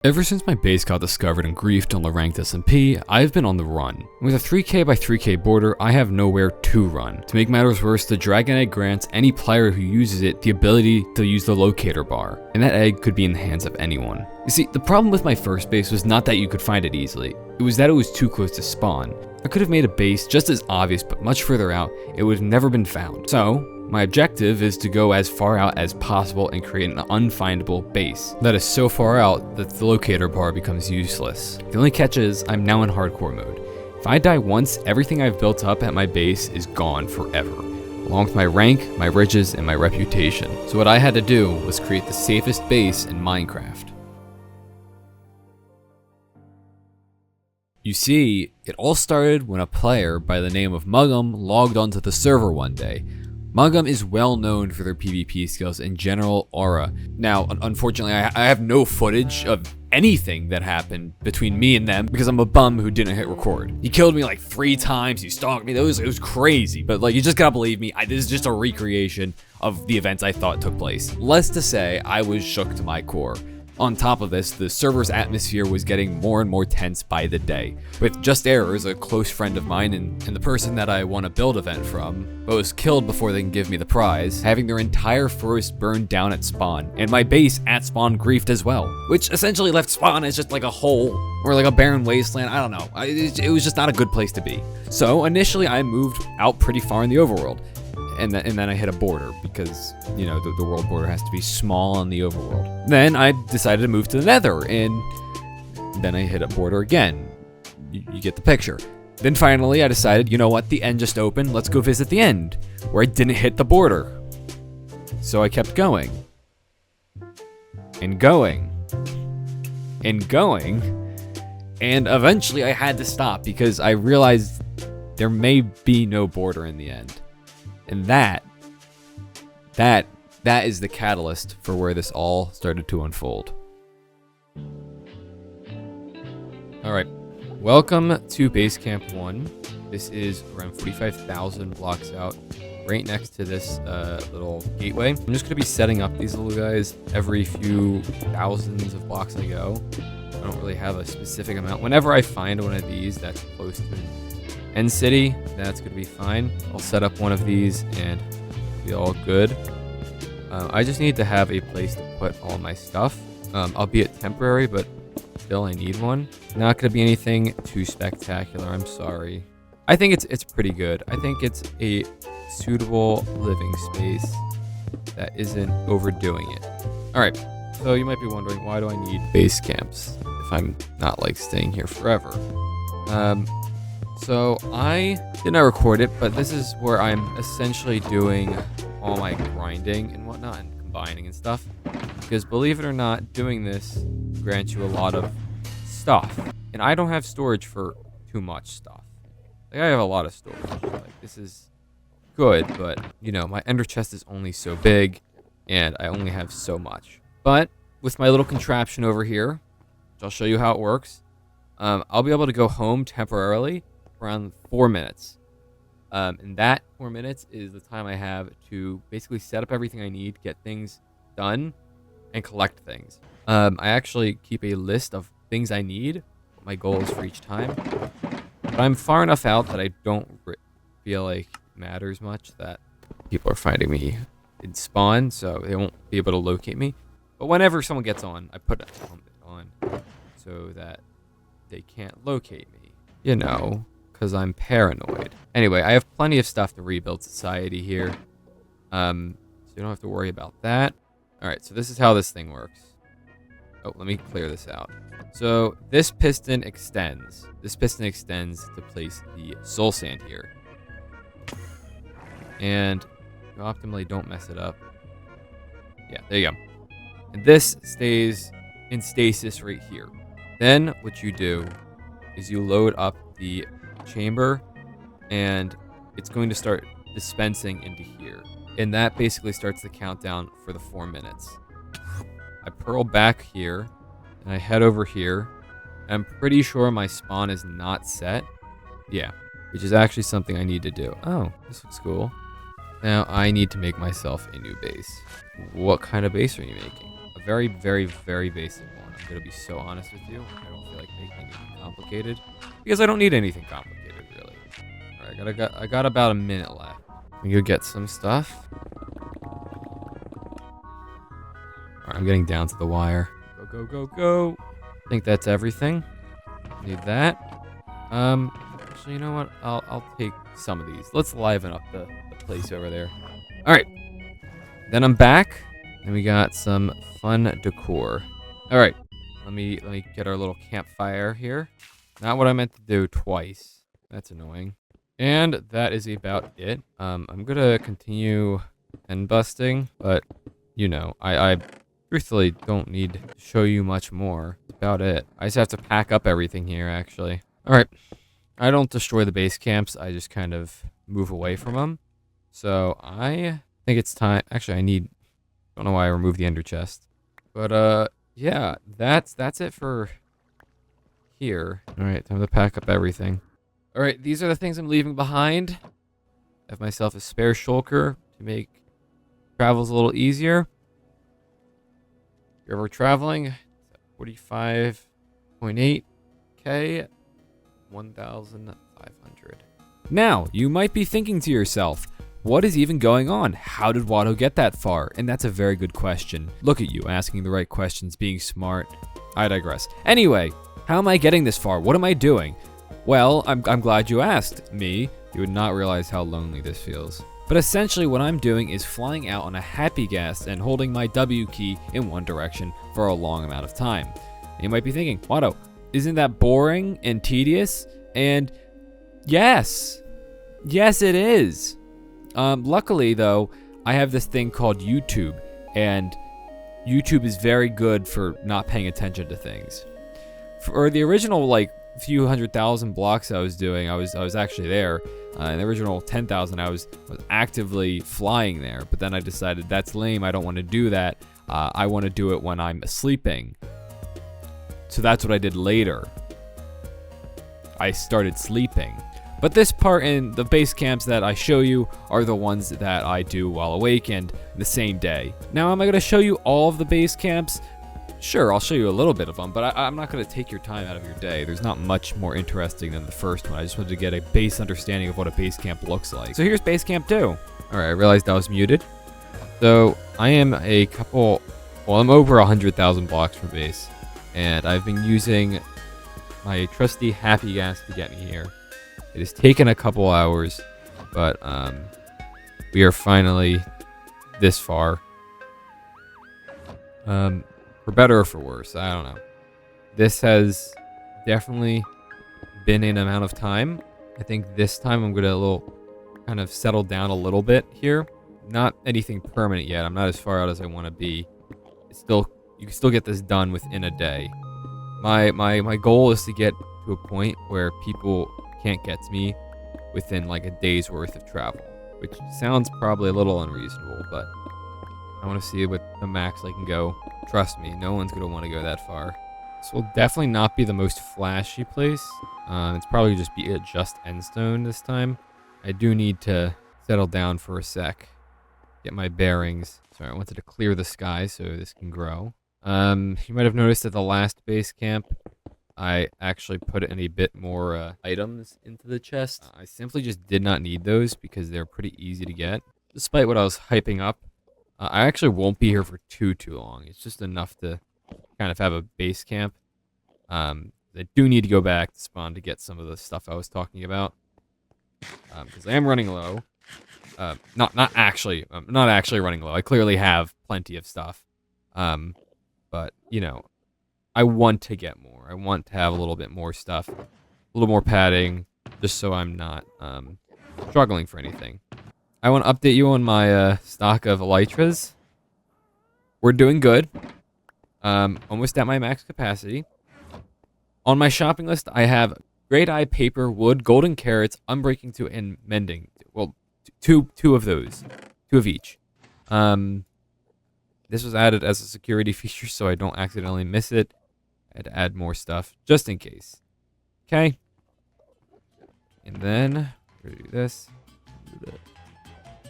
Ever since my base got discovered and griefed on the ranked SMP, I've been on the run. With a 3k by 3k border, I have nowhere to run. To make matters worse, the Dragon Egg grants any player who uses it the ability to use the locator bar, and that egg could be in the hands of anyone. You see, the problem with my first base was not that you could find it easily, it was that it was too close to spawn. I could have made a base just as obvious but much further out, it would have never been found. So, my objective is to go as far out as possible and create an unfindable base that is so far out that the locator bar becomes useless. The only catch is I'm now in hardcore mode. If I die once, everything I've built up at my base is gone forever, along with my rank, my riches, and my reputation. So what I had to do was create the safest base in Minecraft. You see, it all started when a player by the name of Muggum logged onto the server one day. Muggum is well known for their PvP skills and general aura. Now, unfortunately, I have no footage of anything that happened between me and them because I'm a bum who didn't hit record. He killed me like 3 times, he stalked me, it was crazy. But like, you just gotta believe me, this is just a recreation of the events I thought took place. Less to say, I was shook to my core. On top of this, the server's atmosphere was getting more and more tense by the day. With Just Errors, a close friend of mine and the person that I won a build event from, but was killed before they can give me the prize, having their entire forest burned down at spawn, and my base at spawn griefed as well, which essentially left spawn as just like a hole, or like a barren wasteland, I don't know. It was just not a good place to be. So initially I moved out pretty far in the overworld. And then I hit a border because, you know, the world border has to be small on the overworld. Then I decided to move to the nether, and then I hit a border again. You get the picture. Then finally I decided, you know what, the end just opened, let's go visit the end, where I didn't hit the border. So I kept going. And going. And going. And eventually I had to stop because I realized there may be no border in the end. And that is the catalyst for where this all started to unfold. All right, welcome to Base Camp 1. This is around 45,000 blocks out, right next to this little gateway. I'm just gonna be setting up these little guys every few thousands of blocks I go. I don't really have a specific amount. Whenever I find one of these that's close to End City, that's gonna be fine. I'll set up one of these and be all good. I just need to have a place to put all my stuff, albeit temporary, but still I need one. Not gonna be anything too spectacular, I'm sorry. I think it's pretty good. I think it's a suitable living space that isn't overdoing it. All right, so you might be wondering, why do I need base camps if I'm not like staying here forever? So I did not record it, but this is where I'm essentially doing all my grinding and whatnot and combining and stuff. Because believe it or not, doing this grants you a lot of stuff. And I don't have storage for too much stuff. Like I have a lot of storage. Like this is good, but you know, my ender chest is only so big and I only have so much. But with my little contraption over here, which I'll show you how it works, I'll be able to go home temporarily around 4 minutes. And that 4 minutes is the time I have to basically set up everything I need, get things done, and collect things. I actually keep a list of things I need, what my goal is for each time. But I'm far enough out that I don't feel like it matters much that people are finding me in spawn, so they won't be able to locate me. But whenever someone gets on, I put it on so that they can't locate me. You know, because I'm paranoid. Anyway, I have plenty of stuff to rebuild society here. So you don't have to worry about that. All right, so this is how this thing works. Oh, let me clear this out. So this piston extends. This piston extends to place the soul sand here. And you optimally don't mess it up. Yeah, there you go. And this stays in stasis right here. Then what you do is you load up the chamber and it's going to start dispensing into here, and that basically starts the countdown for the 4 minutes. I pearl back here and I head over here. I'm pretty sure my spawn is not set. Yeah, which is actually something I need to do. Oh, this looks cool. Now I need to make myself a new base. What kind of base are you making? A very, very, very basic one. I'm gonna be so honest with you. I don't feel like making anything complicated because I don't need anything complicated, really. All right, I got about a minute left. Let me go get some stuff. All right, I'm getting down to the wire. Go, go, go, go. I think that's everything. Need that. Actually, you know what? I'll take some of these. Let's liven up the place over there. All right. Then I'm back, and we got some fun decor. All right. Let me get our little campfire here. Not what I meant to do twice. That's annoying. And that is about it. I'm gonna continue end busting, but you know, I truthfully don't need to show you much more. That's about it. I just have to pack up everything here, actually. All right. I don't destroy the base camps. I just kind of move away from them. So I think it's time. Actually, don't know why I removed the ender chest. But yeah, that's it for here. All right, time to pack up everything. All right, these are the things I'm leaving behind. I have myself a spare shulker to make travels a little easier. If you're ever traveling, 45.8K, 1,500. Now, you might be thinking to yourself, what is even going on? How did Watto get that far? And that's a very good question. Look at you, asking the right questions, being smart. I digress. Anyway, how am I getting this far? What am I doing? Well, I'm glad you asked. Me, you would not realize how lonely this feels. But essentially what I'm doing is flying out on a happy gas and holding my W key in one direction for a long amount of time. And you might be thinking, Watto, isn't that boring and tedious? And yes, it is. Luckily though, I have this thing called YouTube, and YouTube is very good for not paying attention to things. For the original like few 100,000 blocks I was doing, I was actually there. In the original 10,000, I was actively flying there. But then I decided that's lame. I don't want to do that. I want to do it when I'm sleeping. So that's what I did later. I started sleeping. But this part in the base camps that I show you are the ones that I do while awake and the same day. Now, am I going to show you all of the base camps? Sure, I'll show you a little bit of them, but I'm not going to take your time out of your day. There's not much more interesting than the first one. I just wanted to get a base understanding of what a base camp looks like. So here's base camp 2. All right, I realized I was muted. So I am I'm over 100,000 blocks from base, and I've been using my trusty happy gas to get me here. It has taken a couple hours, but we are finally this far. For better or for worse, I don't know. This has definitely been an amount of time. I think this time I'm gonna kind of settle down a little bit here. Not anything permanent yet. I'm not as far out as I want to be. You can still get this done within a day. My goal is to get to a point where people can't get to me within like a day's worth of travel, which sounds probably a little unreasonable, but I want to see what the max I can go. Trust me, no one's going to want to go that far. This will definitely not be the most flashy place. It's probably just endstone this time. I do need to settle down for a sec, get my bearings. Sorry, I wanted to clear the sky so this can grow. You might have noticed at the last base camp, I actually put in a bit more items into the chest. I simply just did not need those because they're pretty easy to get, despite what I was hyping up. I actually won't be here for too long. It's just enough to kind of have a base camp. I do need to go back to spawn to get some of the stuff I was talking about, because I am running low. Not actually running low. I clearly have plenty of stuff, but you know, I want to get more. I want to have a little bit more stuff, a little more padding, just so I'm not struggling for anything. I want to update you on my stock of elytras. We're doing good. Almost at my max capacity. On my shopping list, I have Great Eye Paper, Wood, Golden Carrots, Unbreaking 2, and Mending. Well, two of those. 2 of each. This was added as a security feature so I don't accidentally miss it. I had to add more stuff, just in case. Okay. And then, we're gonna do this.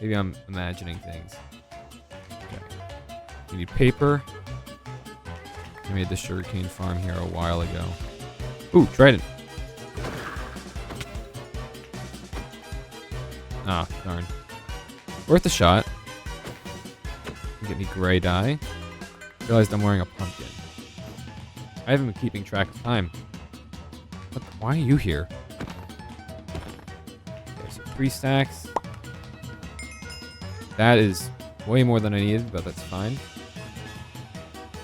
Maybe I'm imagining things. Okay. We need paper. I made the sugarcane farm here a while ago. Ooh, trident. Ah, darn. Worth a shot. Get me gray dye. Realized I'm wearing a pumpkin. I haven't been keeping track of time. Why are you here? Okay, so 3 stacks. That is way more than I needed, but that's fine.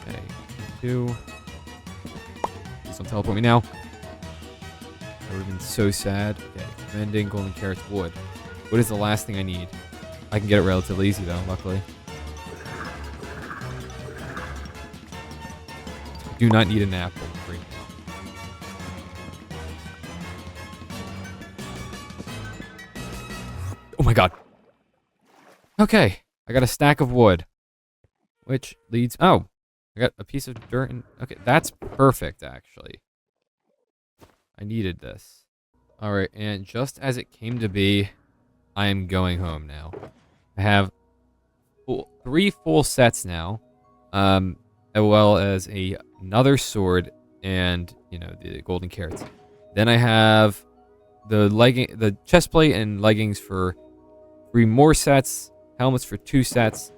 Okay, 2. Please don't teleport me now. That would have been so sad. Okay, mending, golden carrots, wood. Wood is the last thing I need. I can get it relatively easy though, luckily. Do not need an apple. Free. Oh my god. Okay, I got a stack of wood. Which leads... Oh, I got a piece of dirt and... Okay, that's perfect, actually. I needed this. Alright, and just as it came to be, I am going home now. I have 3 full sets now. As well as another sword and, you know, the golden carrots. Then I have the chest plate and leggings for 3 more sets, helmets for 2 sets.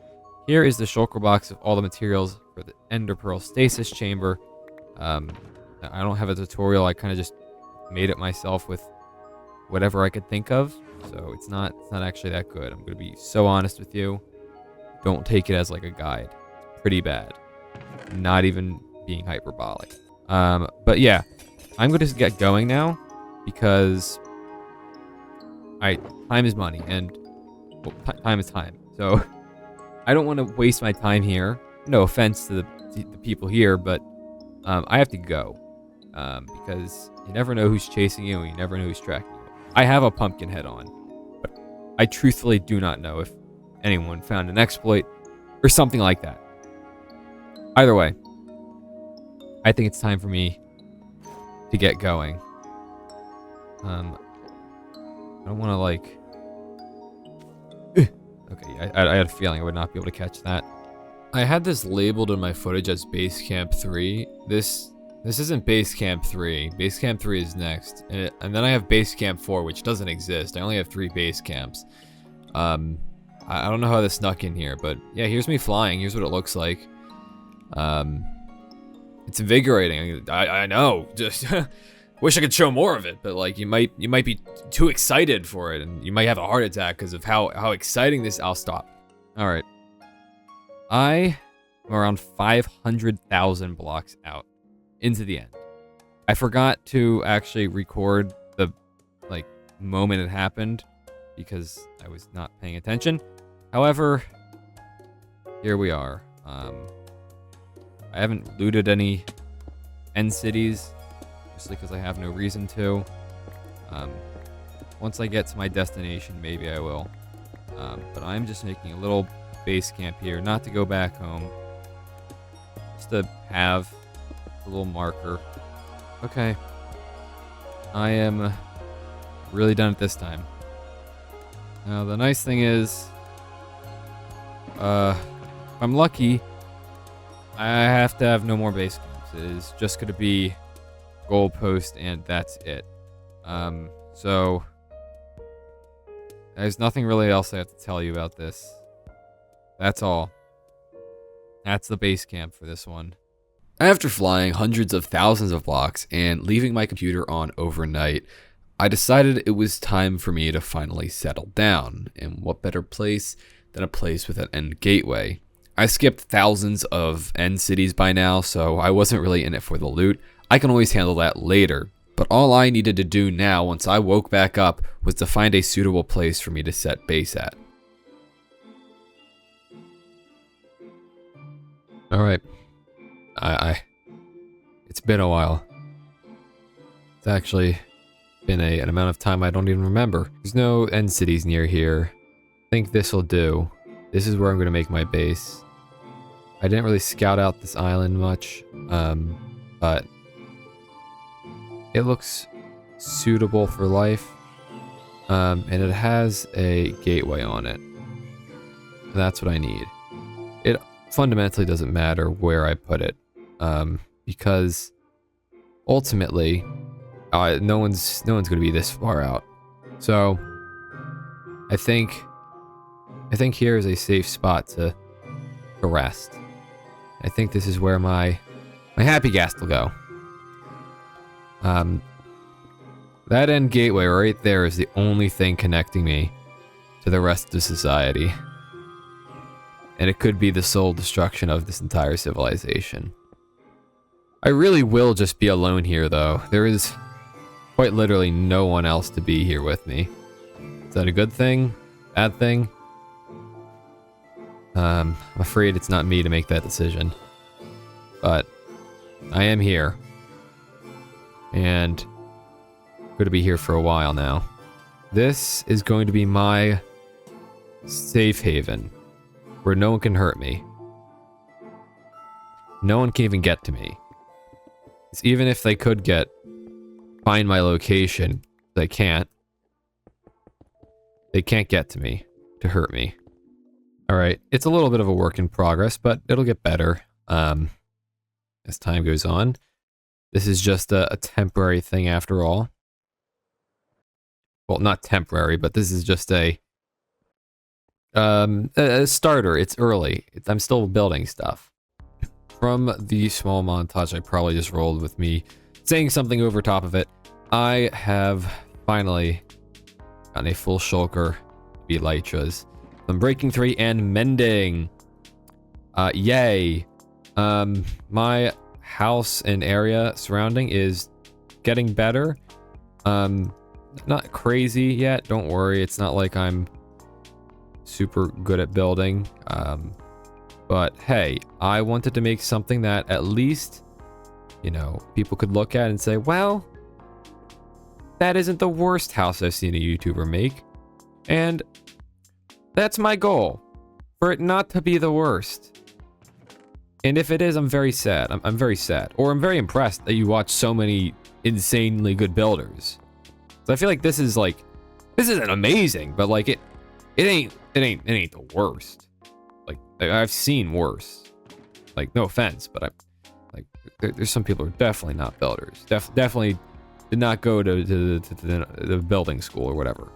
Here is the shulker box of all the materials for the ender pearl stasis chamber. I don't have a tutorial. I kind of just made it myself with whatever I could think of. So it's not actually that good. I'm going to be so honest with you. Don't take it as like a guide. It's pretty bad. Not even being hyperbolic. But yeah, I'm going to get going now because time is money and well, time is time. So I don't want to waste my time here. No offense to the people here, but I have to go because you never know who's chasing you and you never know who's tracking you. I have a pumpkin head on, but I truthfully do not know if anyone found an exploit or something like that. Either way, I think it's time for me to get going. I don't want to like... Okay, I had a feeling I would not be able to catch that. I had this labeled in my footage as Base Camp 3. This isn't Base Camp 3. Base Camp 3 is next. And then I have Base Camp 4, which doesn't exist. I only have 3 base camps. I don't know how this snuck in here, but yeah, here's me flying. Here's what it looks like. It's invigorating. I know. Just wish I could show more of it, but like you might be too excited for it, and you might have a heart attack because of how exciting this. I'll stop. All right. I am around 500,000 blocks out into the end. I forgot to actually record the like moment it happened because I was not paying attention. However, here we are. I haven't looted any end cities, just because I have no reason to. Once I get to my destination, maybe I will. But I'm just making a little base camp here, not to go back home. Just to have a little marker. Okay. I am really done at this time. Now, the nice thing is, if I'm lucky, I have to have no more base camps. It is just going to be goalpost, and that's it. So there's nothing really else I have to tell you about this. That's all. That's the base camp for this one. After flying hundreds of thousands of blocks and leaving my computer on overnight, I decided it was time for me to finally settle down. And what better place than a place with an end gateway? I skipped thousands of end cities by now, so I wasn't really in it for the loot. I can always handle that later. But all I needed to do now, once I woke back up, was to find a suitable place for me to set base at. Alright. It's been a while. It's actually been an amount of time I don't even remember. There's no end cities near here. I think this'll do. This is where I'm gonna make my base. I didn't really scout out this island much, but it looks suitable for life, and it has a gateway on it. That's what I need. It fundamentally doesn't matter where I put it. because ultimately, no one's going to be this far out. So I think here is a safe spot to rest. I think this is where my happy gas will go. That end gateway right there is the only thing connecting me to the rest of society. And it could be the sole destruction of this entire civilization. I really will just be alone here, though. There is quite literally no one else to be here with me. Is that a good thing? Bad thing? I'm afraid it's not me to make that decision. But I am here. And I'm going to be here for a while now. This is going to be my safe haven, where no one can hurt me. No one can even get to me. Even if they could find my location, they can't. They can't get to me to hurt me. Alright, it's a little bit of a work in progress, but it'll get better as time goes on. This is just a temporary thing after all. Well, not temporary, but this is just a starter. It's early. I'm still building stuff. From the small montage I probably just rolled with me saying something over top of it, I have finally gotten a full shulker elytras. I'm breaking 3 and mending. Yay. My house and area surrounding is getting better. Not crazy yet. Don't worry. It's not like I'm super good at building. But hey, I wanted to make something that at least, you know, people could look at and say, well, that isn't the worst house I've seen a YouTuber make. And that's my goal, for it not to be the worst. And if it is, I'm very sad. I'm very sad. Or I'm very impressed that you watch so many insanely good builders. So I feel like this isn't amazing, but like it ain't the worst. Like I've seen worse. Like no offense, but there's some people who are definitely not builders. Definitely did not go to the building school or whatever.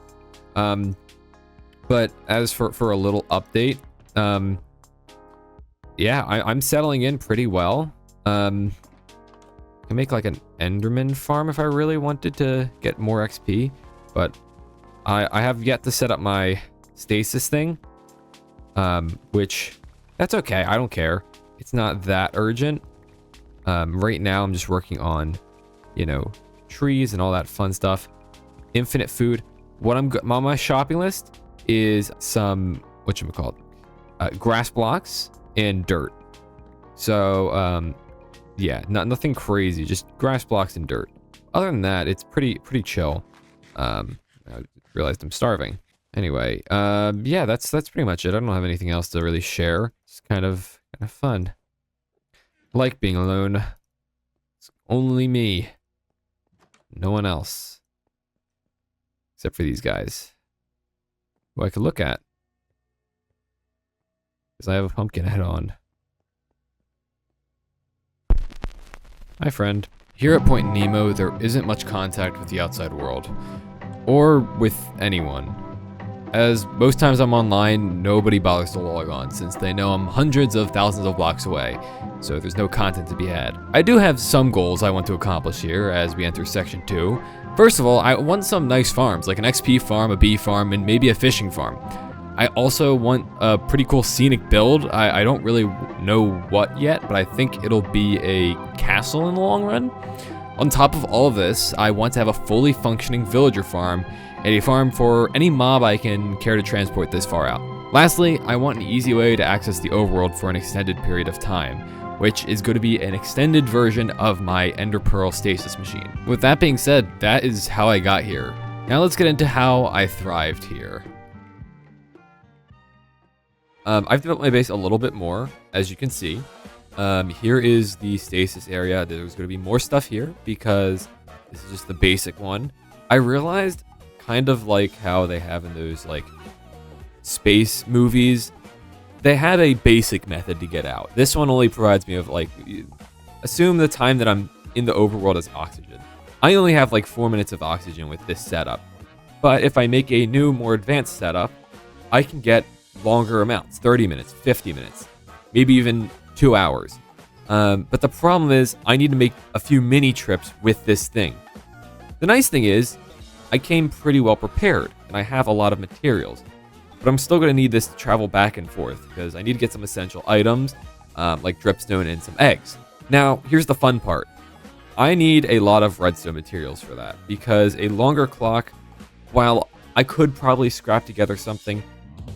But as for a little update, yeah, I'm settling in pretty well. I can make like an Enderman farm if I really wanted to get more XP, but I have yet to set up my stasis thing, which that's okay. I don't care. It's not that urgent. Right now I'm just working on, you know, trees and all that fun stuff. Infinite food. What I'm on my shopping list is some whatchamacallit, grass blocks and dirt. So yeah, nothing crazy, just grass blocks and dirt. Other than that, it's pretty chill. I realized I'm starving. Anyway, yeah, that's pretty much it. I don't have anything else to really share. It's kind of fun. I like being alone. It's only me. No one else. Except for these guys, who I could look at. Because I have a pumpkin head on. Hi, friend. Here at Point Nemo, there isn't much contact with the outside world. Or with anyone. As most times I'm online, nobody bothers to log on, since they know I'm hundreds of thousands of blocks away, so there's no content to be had. I do have some goals I want to accomplish here as we enter Section 2. First of all, I want some nice farms, like an XP farm, a bee farm, and maybe a fishing farm. I also want a pretty cool scenic build. I don't really know what yet, but I think it'll be a castle in the long run. On top of all of this, I want to have a fully functioning villager farm, and a farm for any mob I can care to transport this far out. Lastly, I want an easy way to access the overworld for an extended period of time, which is going to be an extended version of my Ender Pearl stasis machine. With that being said, that is how I got here. Now let's get into how I thrived here. I've developed my base a little bit more, as you can see. Here is the stasis area. There's going to be more stuff here because this is just the basic one. I realized, kind of like how they have in those like space movies, they had a basic method to get out. This one only provides me of like assume the time that I'm in the overworld is oxygen. I only have like 4 minutes of oxygen with this setup. But if I make a new, more advanced setup, I can get longer amounts, 30 minutes, 50 minutes, maybe even 2 hours. But the problem is I need to make a few mini trips with this thing. The nice thing is I came pretty well prepared and I have a lot of materials, but I'm still going to need this to travel back and forth because I need to get some essential items like dripstone and some eggs. Now, here's the fun part. I need a lot of redstone materials for that because a longer clock, while I could probably scrap together something,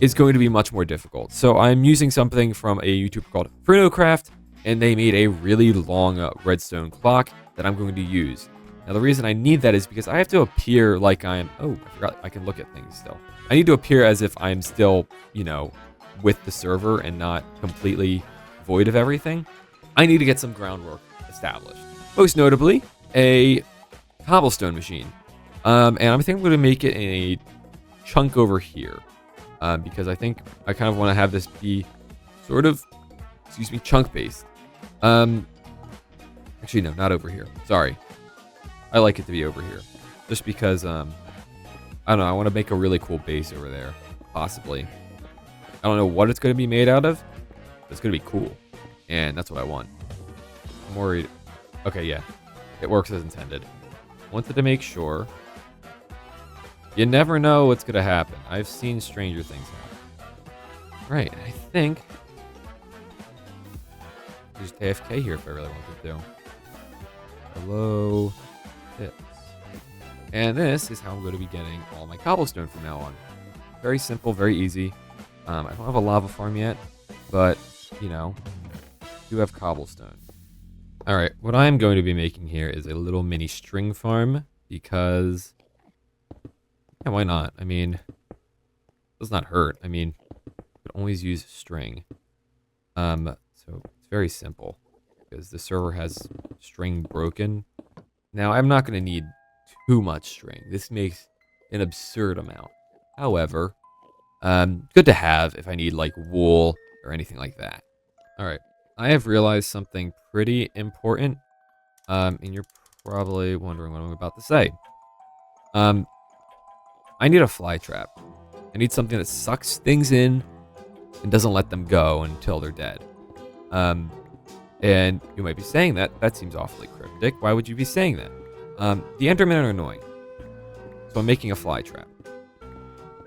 is going to be much more difficult. So I'm using something from a YouTuber called FrunoCraft, and they made a really long redstone clock that I'm going to use. Now, the reason I need that is because I have to appear like I'm... Oh, I forgot I can look at things still. I need to appear as if I'm still, you know, with the server and not completely void of everything. I need to get some groundwork established. Most notably, a cobblestone machine. And I think I'm going to make it in a chunk over here. Because I think I kind of want to have this be sort of, chunk-based. Actually, no, not over here. Sorry. I like it to be over here. Just because, I don't know, I want to make a really cool base over there. Possibly. I don't know what it's going to be made out of, but it's going to be cool. And that's what I want. I'm worried. Okay, yeah. It works as intended. Wanted to make sure. You never know what's going to happen. I've seen stranger things happen. Right, I think... Just AFK here if I really wanted to. Hello. Tips. And this is how I'm going to be getting all my cobblestone from now on. Very simple, very easy. I don't have a lava farm yet, but, you know, I do have cobblestone. Alright, what I'm going to be making here is a little mini string farm, because... Yeah, why not? I mean, it does not hurt. I mean, you could always use string. So it's very simple, because the server has string broken. Now, I'm not going to need too much string. This makes an absurd amount. However, good to have if I need, like, wool or anything like that. Alright, I have realized something pretty important, and you're probably wondering what I'm about to say. I need a fly trap. I need something that sucks things in and doesn't let them go until they're dead. And you might be saying that. That seems awfully cryptic. Why would you be saying that? The Endermen are annoying. So I'm making a fly trap.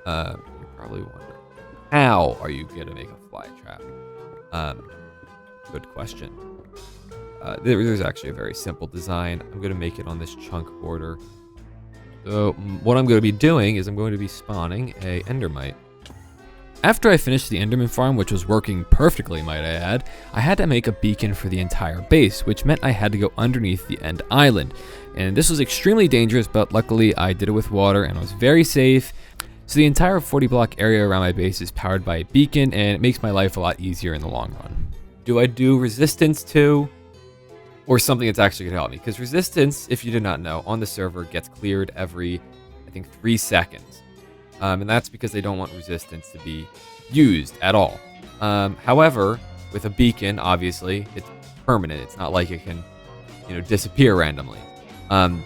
You're probably wondering, how are you going to make a fly trap? Good question. There's actually a very simple design. I'm going to make it on this chunk border. So what I'm going to be doing is I'm going to be spawning a endermite. After I finished the enderman farm, which was working perfectly, might I add, I had to make a beacon for the entire base, which meant I had to go underneath the end island. And this was extremely dangerous, but luckily I did it with water and I was very safe. So the entire 40 block area around my base is powered by a beacon, and it makes my life a lot easier in the long run. Do I do resistance too? Or something that's actually going to help me? Because resistance, if you did not know, on the server gets cleared every, I think, 3 seconds. And that's because they don't want resistance to be used at all. However, with a beacon, obviously, it's permanent. It's not like it can, disappear randomly. So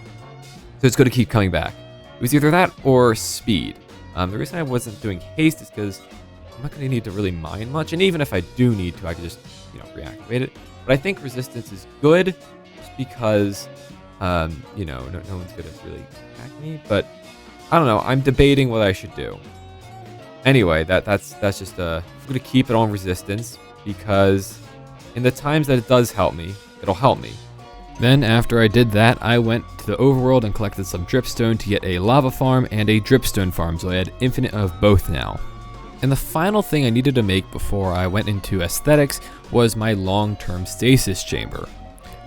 it's going to keep coming back. It was either that or speed. The reason I wasn't doing haste is because I'm not going to need to really mine much. And even if I do need to, I can just, reactivate it. But I think resistance is good just because, no one's going to really attack me. But I don't know. I'm debating what I should do. Anyway, that's just I'm going to keep it on resistance because in the times that it does help me, it'll help me. Then after I did that, I went to the overworld and collected some dripstone to get a lava farm and a dripstone farm, so I had infinite of both now. And the final thing I needed to make before I went into aesthetics was my long-term stasis chamber.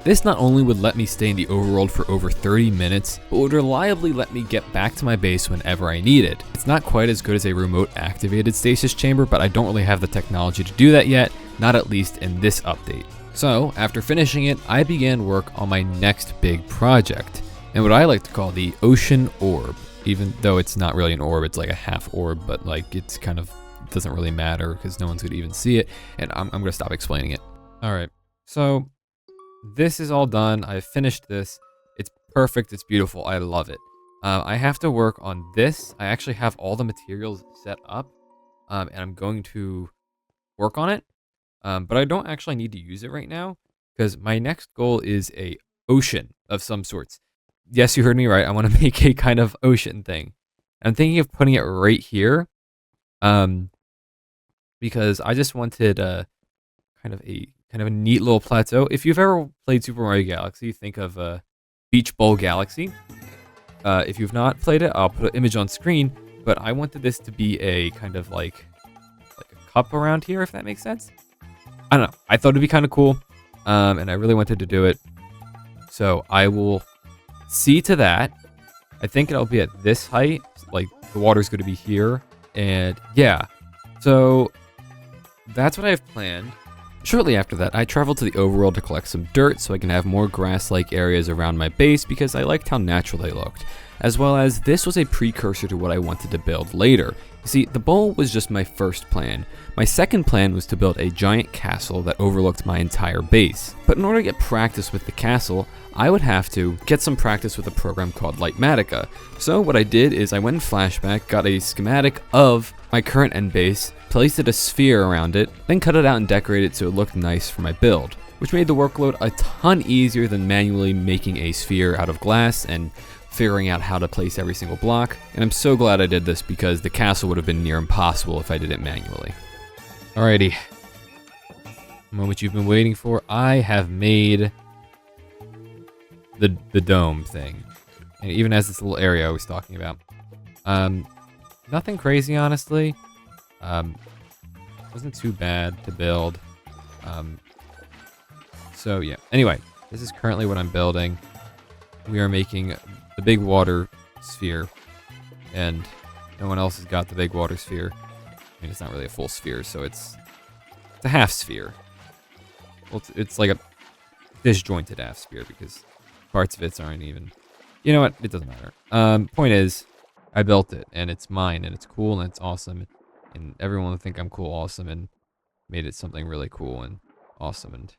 This not only would let me stay in the overworld for over 30 minutes, but would reliably let me get back to my base whenever I need it. It's not quite as good as a remote activated stasis chamber, but I don't really have the technology to do that yet, not at least in this update. So after finishing it, I began work on my next big project, and what I like to call the ocean orb. Even though it's not really an orb, it's like a half orb, but like it's kind of doesn't really matter because no one's gonna even see it, and I'm gonna stop explaining it. All right, so this is all done. I've finished this. It's perfect. It's beautiful. I love it. I have to work on this. I actually have all the materials set up, and I'm going to work on it. But I don't actually need to use it right now because my next goal is a ocean of some sorts. Yes, you heard me right. I want to make a kind of ocean thing. I'm thinking of putting it right here, because I just wanted kind of a neat little plateau. If you've ever played Super Mario Galaxy, think of Beach Bowl Galaxy. If you've not played it, I'll put an image on screen. But I wanted this to be a kind of like a cup around here, if that makes sense. I don't know. I thought it'd be kind of cool, and I really wanted to do it. So I will see to that. I think it'll be at this height. Like the water's going to be here, and yeah. So that's what I have planned. Shortly after that, I traveled to the overworld to collect some dirt so I can have more grass-like areas around my base because I liked how natural they looked, as well as this was a precursor to what I wanted to build later. You see, the bowl was just my first plan. My second plan was to build a giant castle that overlooked my entire base. But in order to get practice with the castle, I would have to get some practice with a program called Lightmatica. So what I did is I went in Flashback, got a schematic of my current end base, placed a sphere around it, then cut it out and decorated it so it looked nice for my build, which made the workload a ton easier than manually making a sphere out of glass and figuring out how to place every single block. And I'm so glad I did this because the castle would have been near impossible if I did it manually. Alrighty, the moment you've been waiting for. I have made the dome thing, and it even has this little area I was talking about. Nothing crazy, honestly. Wasn't too bad to build. So yeah. Anyway, this is currently what I'm building. We are making the big water sphere, and no one else has got the big water sphere. I mean, it's not really a full sphere, so it's a half sphere. Well, it's like a disjointed half sphere because parts of it aren't even. You know what? It doesn't matter. Point is, I built it, and it's mine, and it's cool, and it's awesome, and everyone will think I'm cool, awesome, and made it something really cool and awesome. And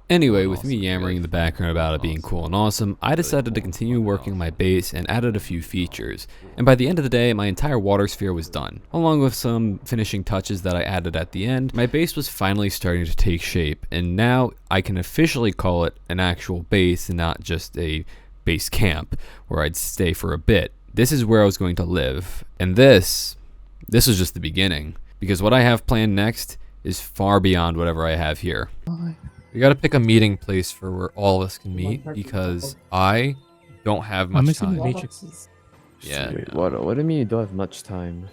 anyway, with me yammering in the background about it being cool and awesome, I decided to continue working on my base and added a few features. And by the end of the day, my entire water sphere was done, along with some finishing touches that I added at the end. My base was finally starting to take shape, and now I can officially call it an actual base and not just a base camp where I'd stay for a bit. This is where I was going to live, and this was just the beginning, because what I have planned next is far beyond whatever I have here. We gotta pick a meeting place for where all of us can meet because I don't have much time. Yeah. Wait, what do you mean you don't have much time?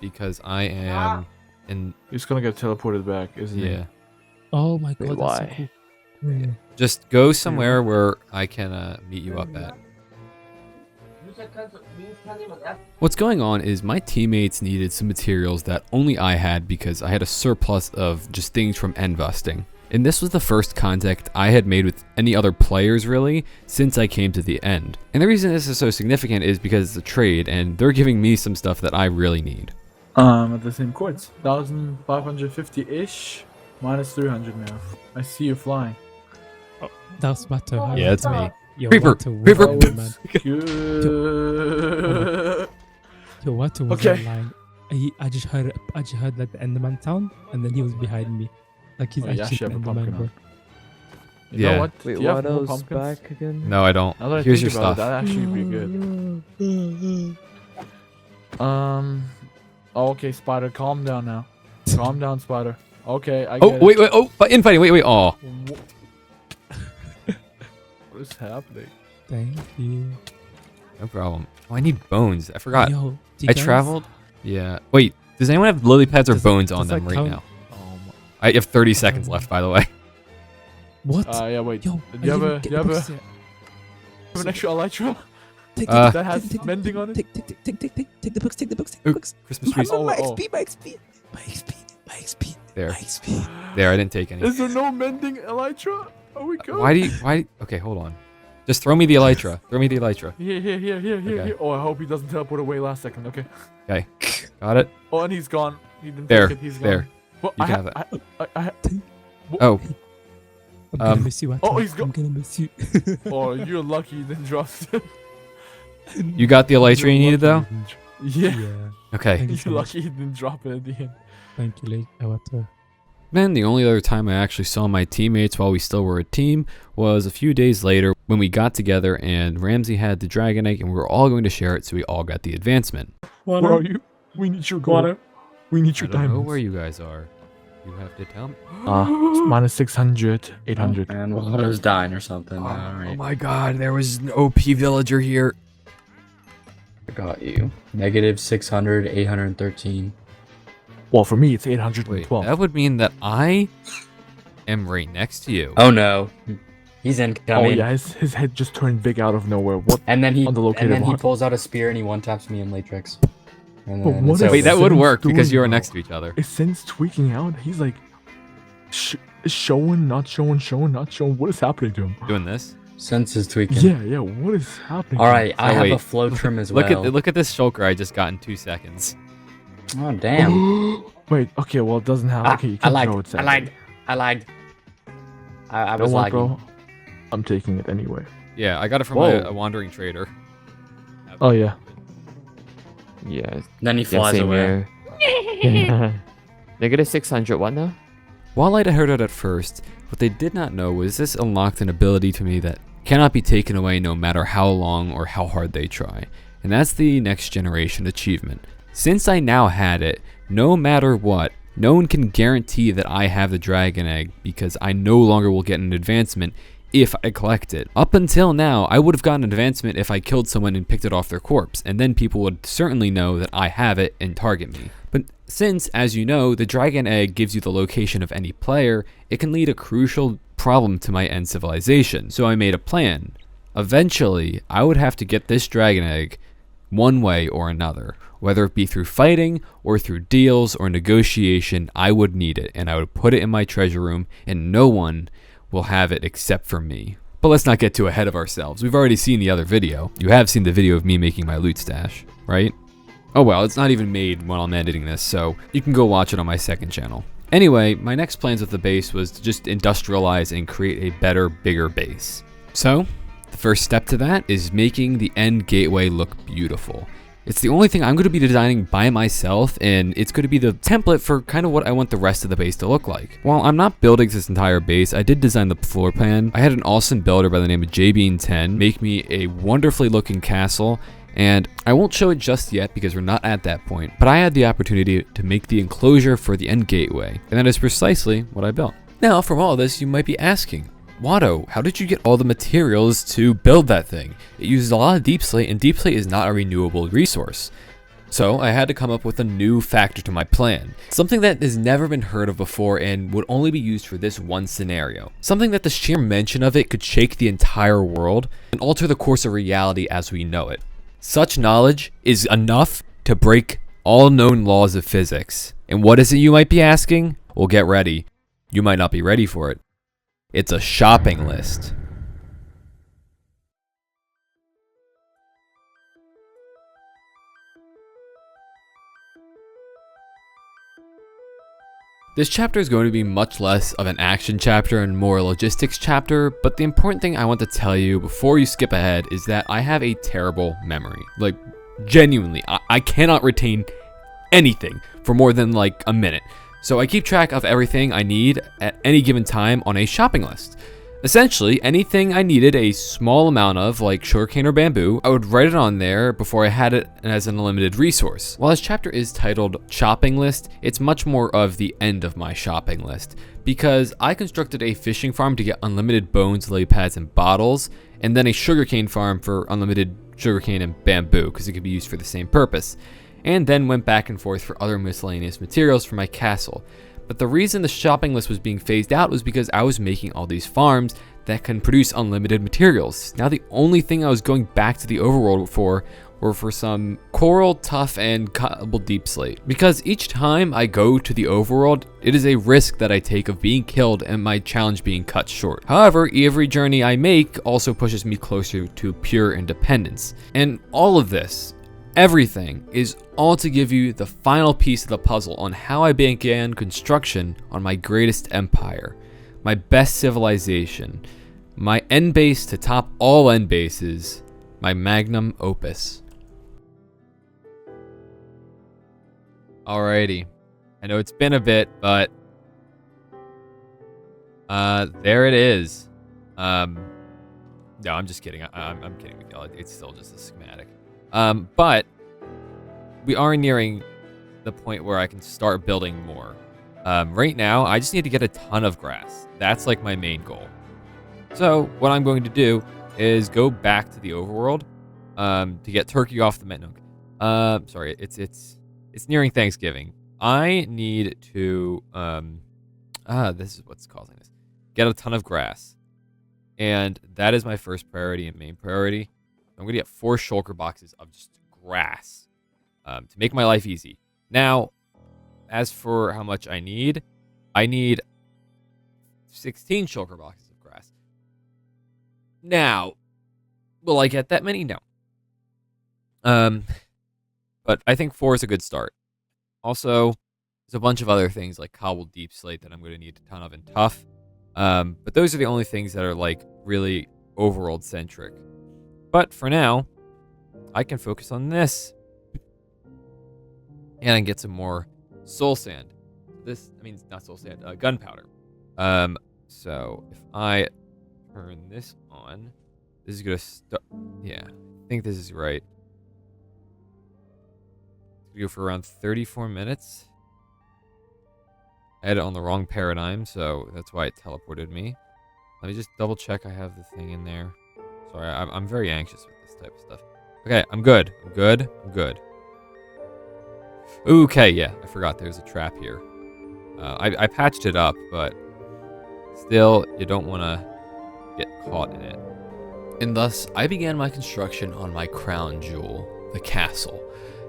Because I am in. He's gonna get teleported back, isn't he? Yeah. Oh my god, Wait, that's so why? cool. Yeah. Just go somewhere where I can meet you up at. What's going on is my teammates needed some materials that only I had because I had a surplus of just things from end busting. And this was the first contact I had made with any other players, really, since I came to the end. And the reason this is so significant is because it's a trade, and they're giving me some stuff that I really need. At the same courts. 1,550-ish. Minus 300 now. I see you flying. That's better. Yeah, it's me. Yo, Creeper! what a Creeper! word, man. Good. Yo, what was Okay. that line? I just heard like the Enderman sound, and then he was behind me. Like he's Oh, yeah, actually she have a an pumpkin Enderman, bro. on. You Yeah. know what? Wait, Do you have what more else pumpkins? back again? No, I don't. Now that I Here's your think about stuff. it, that'd actually be good. Oh, okay, Spider, calm down now. Calm down, Spider. Okay, I get Oh, it. wait, oh, infighting, wait, oh. What is happening? Thank you. No problem. Oh, I need bones. I forgot. Yo, do you I guys- traveled. Yeah. Wait, does anyone have lily pads or Does- bones on does them that right count? now? Oh my. I have 30 seconds left, by the way. What? Yeah, wait. Yo, Do you have I a, didn't do get you have the a, books yet. an extra elytra? Take Uh, That has mending on it? Take the books, take the books. Ooh, Christmas trees. Oh, my oh. XP, my XP, my XP, my XP, There. my XP. There, I didn't take any. Is there no mending elytra? Oh my god. Why? Okay, hold on. Just throw me the elytra. Throw me the elytra. Here. Okay. Here. Oh, I hope he doesn't teleport away last second. Okay. Okay, got it. Oh, and he's gone. He didn't There, take it. He's gone. there. Well, You I can have have I, Oh, I'm gonna miss you. oh, Atta. he's go- I'm gonna miss you. Oh, you're lucky you didn't drop it. You got the elytra you needed though? Yeah. Thank Okay. you so You're much. lucky you didn't drop it at the end. Thank you, Awata. Then the only other time I actually saw my teammates while we still were a team was a few days later when we got together and Ramsey had the dragon egg and we were all going to share it, so we all got the advancement. Where are you? We need your gold. We need I your don't know diamonds. where you guys are. You have to tell me. Minus 600, 800. And Water's dying or something. Oh Alright. my god, there was an OP villager here. I got you. Negative 600, 813. Well, for me, it's Wait, 812. that would mean that I am right next to you. Oh no. He's Oh, incoming. yeah, his head just turned big out of nowhere. What? And then he On the located he mark. pulls out a spear and he one taps me in Latrix. And But then what it's if- over. Wait, that would Sin's work because doing you are though? next to each other. Is Sin's tweaking out? He's like, showing, not showing, showing, not showing. What is happening to him? Doing this. Sense is tweaking. Yeah, what is happening? to him? Alright, I Oh, have wait. a flow trim as well. Look at this shulker I just got in 2 seconds. Oh damn. Wait, okay, well, it doesn't have. Okay, you I can throw it. lagged. I second. lagged. I lagged. I was Don't worry, lagging. bro. I'm taking it anyway. Yeah, I got it from Whoa. a wandering trader. Oh, yeah. Yeah. Then he Yeah, flies same away. here. Negative 600. What now? While I'd heard it at first, what they did not know was this unlocked an ability to me that cannot be taken away no matter how long or how hard they try. And that's the next generation achievement. Since I now had it, no matter what, no one can guarantee that I have the dragon egg because I no longer will get an advancement if I collect it. Up until now, I would have gotten an advancement if I killed someone and picked it off their corpse, and then people would certainly know that I have it and target me. But since, as you know, the dragon egg gives you the location of any player, it can lead a crucial problem to my end civilization. So I made a plan. Eventually, I would have to get this dragon egg one way or another. Whether it be through fighting or through deals or negotiation, I would need it, and I would put it in my treasure room, and no one will have it except for me. But let's not get too ahead of ourselves. We've already seen the other video. You have seen the video of me making my loot stash, right? Oh well, it's not even made while I'm editing this, so you can go watch it on my second channel. Anyway, my next plans with the base was to just industrialize and create a better, bigger base. So, the first step to that is making the end gateway look beautiful. It's the only thing I'm going to be designing by myself, and it's going to be the template for kind of what I want the rest of the base to look like. While I'm not building this entire base, I did design the floor plan. I had an awesome builder by the name of JBean10 make me a wonderfully looking castle, and I won't show it just yet because we're not at that point, but I had the opportunity to make the enclosure for the end gateway, and that is precisely what I built. Now, from all this, you might be asking, Watto, how did you get all the materials to build that thing? It uses a lot of deep slate, and deep slate is not a renewable resource. So I had to come up with a new factor to my plan. Something that has never been heard of before and would only be used for this one scenario. Something that the sheer mention of it could shake the entire world and alter the course of reality as we know it. Such knowledge is enough to break all known laws of physics. And what is it you might be asking? Well, get ready. You might not be ready for it. It's a shopping list. This chapter is going to be much less of an action chapter and more a logistics chapter, but the important thing I want to tell you before you skip ahead is that I have a terrible memory. Like, genuinely, I cannot retain anything for more than like a minute. So I keep track of everything I need at any given time on a shopping list. Essentially, anything I needed a small amount of, like sugarcane or bamboo, I would write it on there before I had it as an unlimited resource. While this chapter is titled Shopping List, it's much more of the end of my shopping list, because I constructed a fishing farm to get unlimited bones, lily pads, and bottles, and then a sugarcane farm for unlimited sugarcane and bamboo, because it could be used for the same purpose, and then went back and forth for other miscellaneous materials for my castle. But the reason the shopping list was being phased out was because I was making all these farms that can produce unlimited materials. Now the only thing I was going back to the overworld for were for some coral, tough, and cuttable deep slate. Because each time I go to the overworld, it is a risk that I take of being killed and my challenge being cut short. However, every journey I make also pushes me closer to pure independence. And all of this, everything, is all to give you the final piece of the puzzle on how I began construction on my greatest empire. my best civilization, my end base to top all end bases, my magnum opus. Alrighty. I know it's been a bit, but there it is. No, I'm just kidding. I'm kidding, Miguel. It's still just a schematic. But we are nearing the point where I can start building more. Right now, I just need to get a ton of grass. That's like my main goal. So what I'm going to do is go back to the overworld to get turkey off the menu. Sorry, it's nearing Thanksgiving. I need to this is what's causing this. Get a ton of grass. And that is my first priority and main priority. I'm going to get 4 shulker boxes of just grass to make my life easy. Now, as for how much I need 16 shulker boxes of grass. Now, will I get that many? No. But I think 4 is a good start. Also, there's a bunch of other things like cobbled deep slate that I'm going to need a ton of in tough. But those are the only things that are like really overworld centric. But for now, I can focus on this. And I can get some more soul sand. Not soul sand, gunpowder. So if I turn this on, this is gonna start. Yeah, I think this is right. It's gonna go for around 34 minutes. I had it on the wrong paradigm, so that's why it teleported me. Let me just double check I have the thing in there. Sorry, I'm very anxious with this type of stuff. Okay, I'm good. I'm good. Okay, yeah, I forgot there's a trap here. I patched it up, but still, you don't want to get caught in it. And thus, I began my construction on my crown jewel, the castle.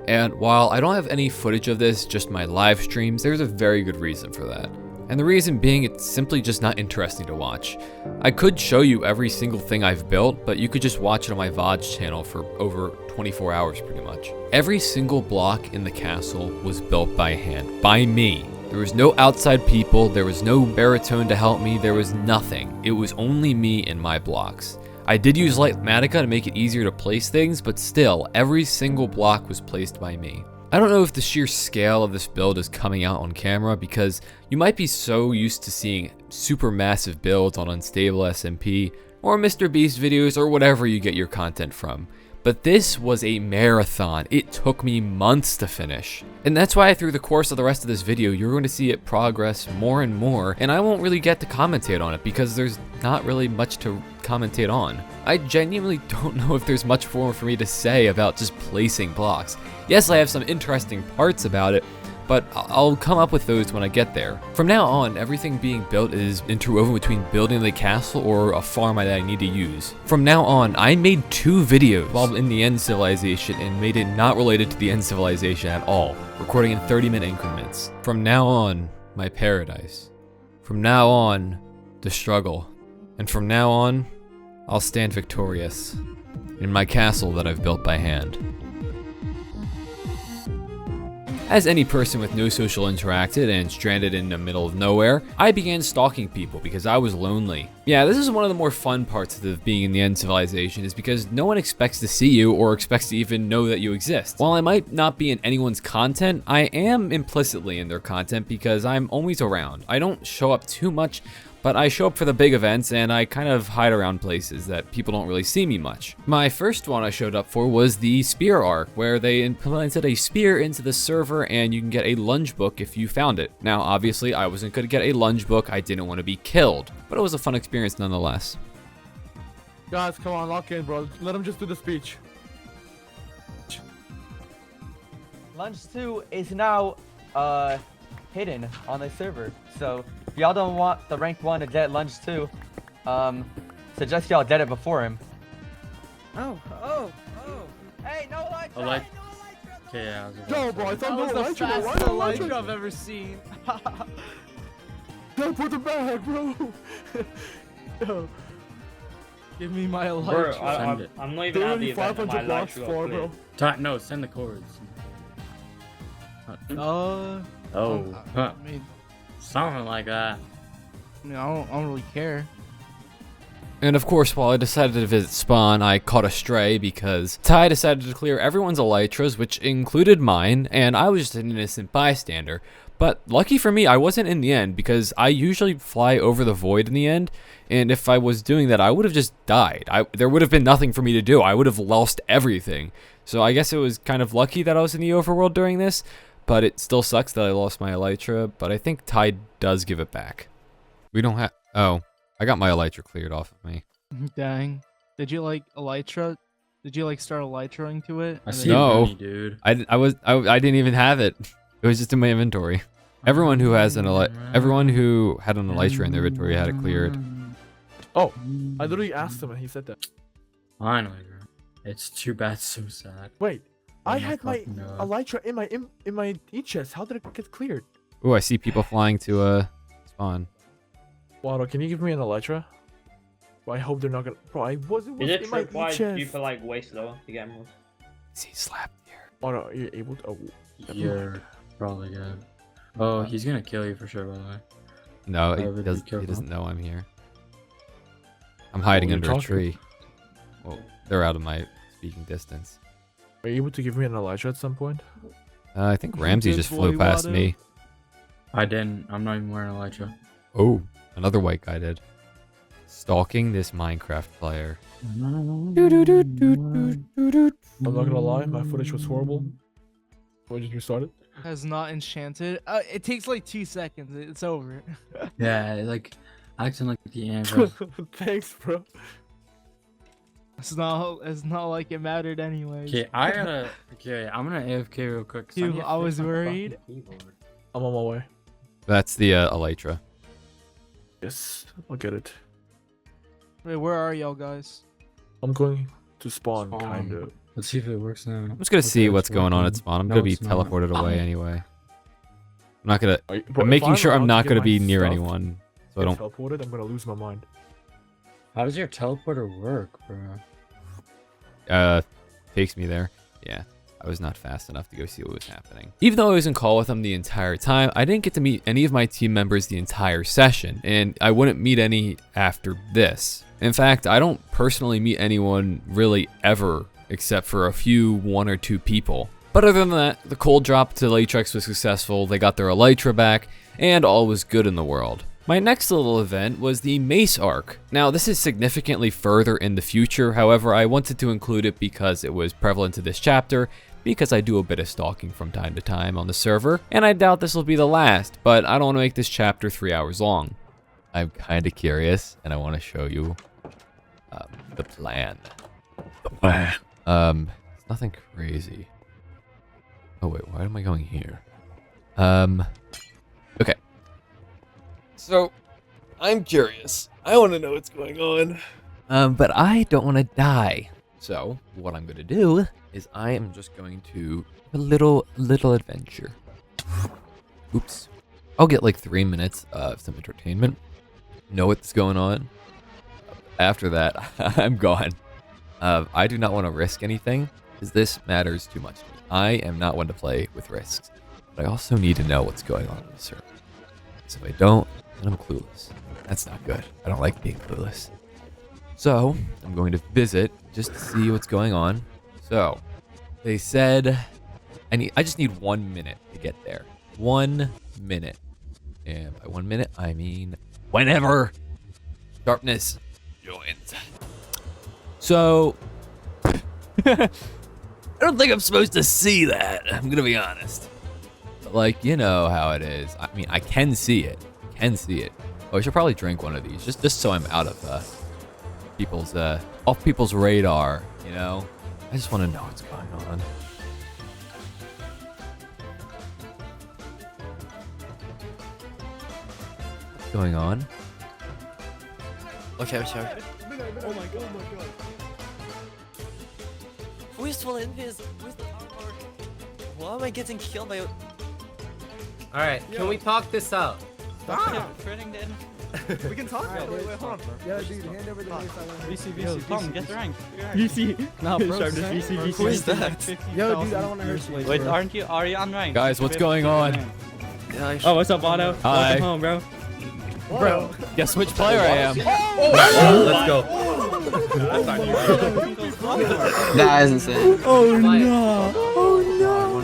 And while I don't have any footage of this, just my live streams, there's a very good reason for that. And the reason being, it's simply just not interesting to watch. I could show you every single thing I've built, but you could just watch it on my VOD channel for over 24 hours pretty much. Every single block in the castle was built by hand, by me. There was no outside people, there was no baritone to help me, there was nothing. It was only me and my blocks. I did use Lightmatica to make it easier to place things, but still, every single block was placed by me. I don't know if the sheer scale of this build is coming out on camera because you might be so used to seeing super massive builds on Unstable SMP or Mr. Beast videos or whatever you get your content from. But this was a marathon. It took me months to finish. And that's why through the course of the rest of this video, you're going to see it progress more and more, and I won't really get to commentate on it because there's not really much to commentate on. I genuinely don't know if there's much more for me to say about just placing blocks. Yes, I have some interesting parts about it, but I'll come up with those when I get there. From now on, everything being built is interwoven between building the castle or a farm that I need to use. From now on, I made 2 videos while in the End Civilization and made it not related to the End Civilization at all, recording in 30-minute increments. From now on, my paradise. From now on, the struggle. And from now on, I'll stand victorious in my castle that I've built by hand. As any person with no social interaction and stranded in the middle of nowhere, I began stalking people because I was lonely. Yeah, this is one of the more fun parts of being in the End Civilization is because no one expects to see you or expects to even know that you exist. While I might not be in anyone's content, I am implicitly in their content because I'm always around. I don't show up too much, but I show up for the big events and I kind of hide around places that people don't really see me much. My first one I showed up for was the Spear arc, where they implemented a spear into the server and you can get a lunge book if you found it. Now, obviously, I wasn't going to get a lunge book, I didn't want to be killed, but it was a fun experience nonetheless. Guys, come on, lock in, bro. Let him just do the speech. Lunge 2 is now hidden on the server, so if y'all don't want the rank 1 to dead Lunge 2, suggest y'all dead it before him. Oh. Hey, no light drop! like- Okay, yeah. Yo, bro, I thought no light drop. Why no light drop? I've ever seen. Yo, put the bag, bro. Yo. Give me my light Bro, drop. I'm not even out of the event. 500 blocks for, bro. No, send the cords. Oh. Huh. I mean, Something like that. I mean, I don't really care. And of course, while I decided to visit spawn, I caught a stray because Ty decided to clear everyone's elytras, which included mine, and I was just an innocent bystander. But lucky for me, I wasn't in the end because I usually fly over the void in the end, and if I was doing that, I would have just died. There would have been nothing for me to do. I would have lost everything. So I guess it was kind of lucky that I was in the overworld during this, but it still sucks that I lost my elytra, but I think Ty does give it back. We don't have... Oh, I got my elytra cleared off of me. Dang. Did you like elytra? Did you like start elytraing to it? I And see then- No. money, dude. I didn't even have it. It was just in my inventory. Everyone who has everyone who had an elytra in their inventory had it cleared. Oh, I literally asked him and he said that. Finally, bro. It's too bad, so sad. Wait, Oh I my had my fucking God. elytra in my e-chest. How did it get cleared? Oh, I see people flying to spawn. Wado, can you give me an elytra? Well, I hope they're not gonna. Bro, it was Is it in my trip wise e-chest. you feel like way slower to get more? See, slapped here. Wado, are you able to? Oh, You're probably good. Oh, he's gonna kill you for sure, by the way. No, Better be he careful. doesn't know I'm here. I'm hiding you're under a talking. tree. Well, they're out of my speaking distance. are you able to give me an elytra at some point? I think Ramsey Good just boy, flew past Wado. me. I didn't. I'm not even wearing elytra. Oh, another white guy did. Stalking this Minecraft player. I'm not gonna lie, my footage was horrible. Why did you restart it? Has not enchanted. It takes like 2 seconds. It's over. Yeah, like acting like the ant, bro. Thanks, bro. It's not like it mattered anyways. Okay, I'm gonna AFK real quick. 'cause Dude, need to I was fix my fucking worried. keyboard. I'm on my way. That's the elytra. Yes, I'll get it. Wait, where are y'all guys? I'm going to spawn, Spawn. kind of. Let's see if it works now. I'm just gonna see what's going on at spawn. I'm No, gonna be it's not. teleported away anyway. I'm not gonna. Bro, I'm if making sure I'm allowed not get gonna my be near stuff anyone, so I and don't. teleported, I'm gonna lose my mind. How does your teleporter work, bro? Takes me there. Yeah, I was not fast enough to go see what was happening. Even though I was in call with them the entire time, I didn't get to meet any of my team members the entire session, and I wouldn't meet any after this. In fact, I don't personally meet anyone really ever, except for a few 1 or 2 people. But other than that, the cold drop to Latrex was successful, they got their elytra back, and all was good in the world. My next little event was the Mace arc. Now, this is significantly further in the future, however, I wanted to include it because it was prevalent to this chapter, because I do a bit of stalking from time to time on the server, and I doubt this will be the last, but I don't want to make this chapter 3 hours long. I'm kind of curious, and I want to show you the plan. It's nothing crazy. Oh wait, why am I going here? Okay. So, I'm curious. I want to know what's going on. But I don't want to die. So, what I'm going to do is I am just going to a little adventure. Oops. I'll get like 3 minutes of some entertainment. Know what's going on. After that, I'm gone. I do not want to risk anything, because this matters too much to me. I am not one to play with risks, but I also need to know what's going on in the server. So if I don't, then I'm clueless. That's not good. I don't like being clueless. So, I'm going to visit just to see what's going on. So, they said I just need 1 minute to get there. 1 minute. And by 1 minute, I mean whenever darkness joins. So, I don't think I'm supposed to see that. I'm gonna be honest. But like, you know how it is. I mean, I can see it. Oh, I should probably drink one of these, just so I'm out of off people's radar. You know, I just want to know what's going on. What's going on? Okay, sorry. Oh my god. Who is Valentis? Who is the armor? Why am I getting killed by? Alright, can we talk this out? We can talk. Wait, hold on. Yo, dude, hand over the mace. VC, Tom, get the rank. Nah, bro. Who is that? Yo, dude, I don't want to hurt you. Wait, are you unranked? Guys, what's going on? Yeah, Oh, what's up, Otto? Hi. Welcome home, bro. Bro, guess which player I am. Let's go. That is insane. Oh no! Oh no!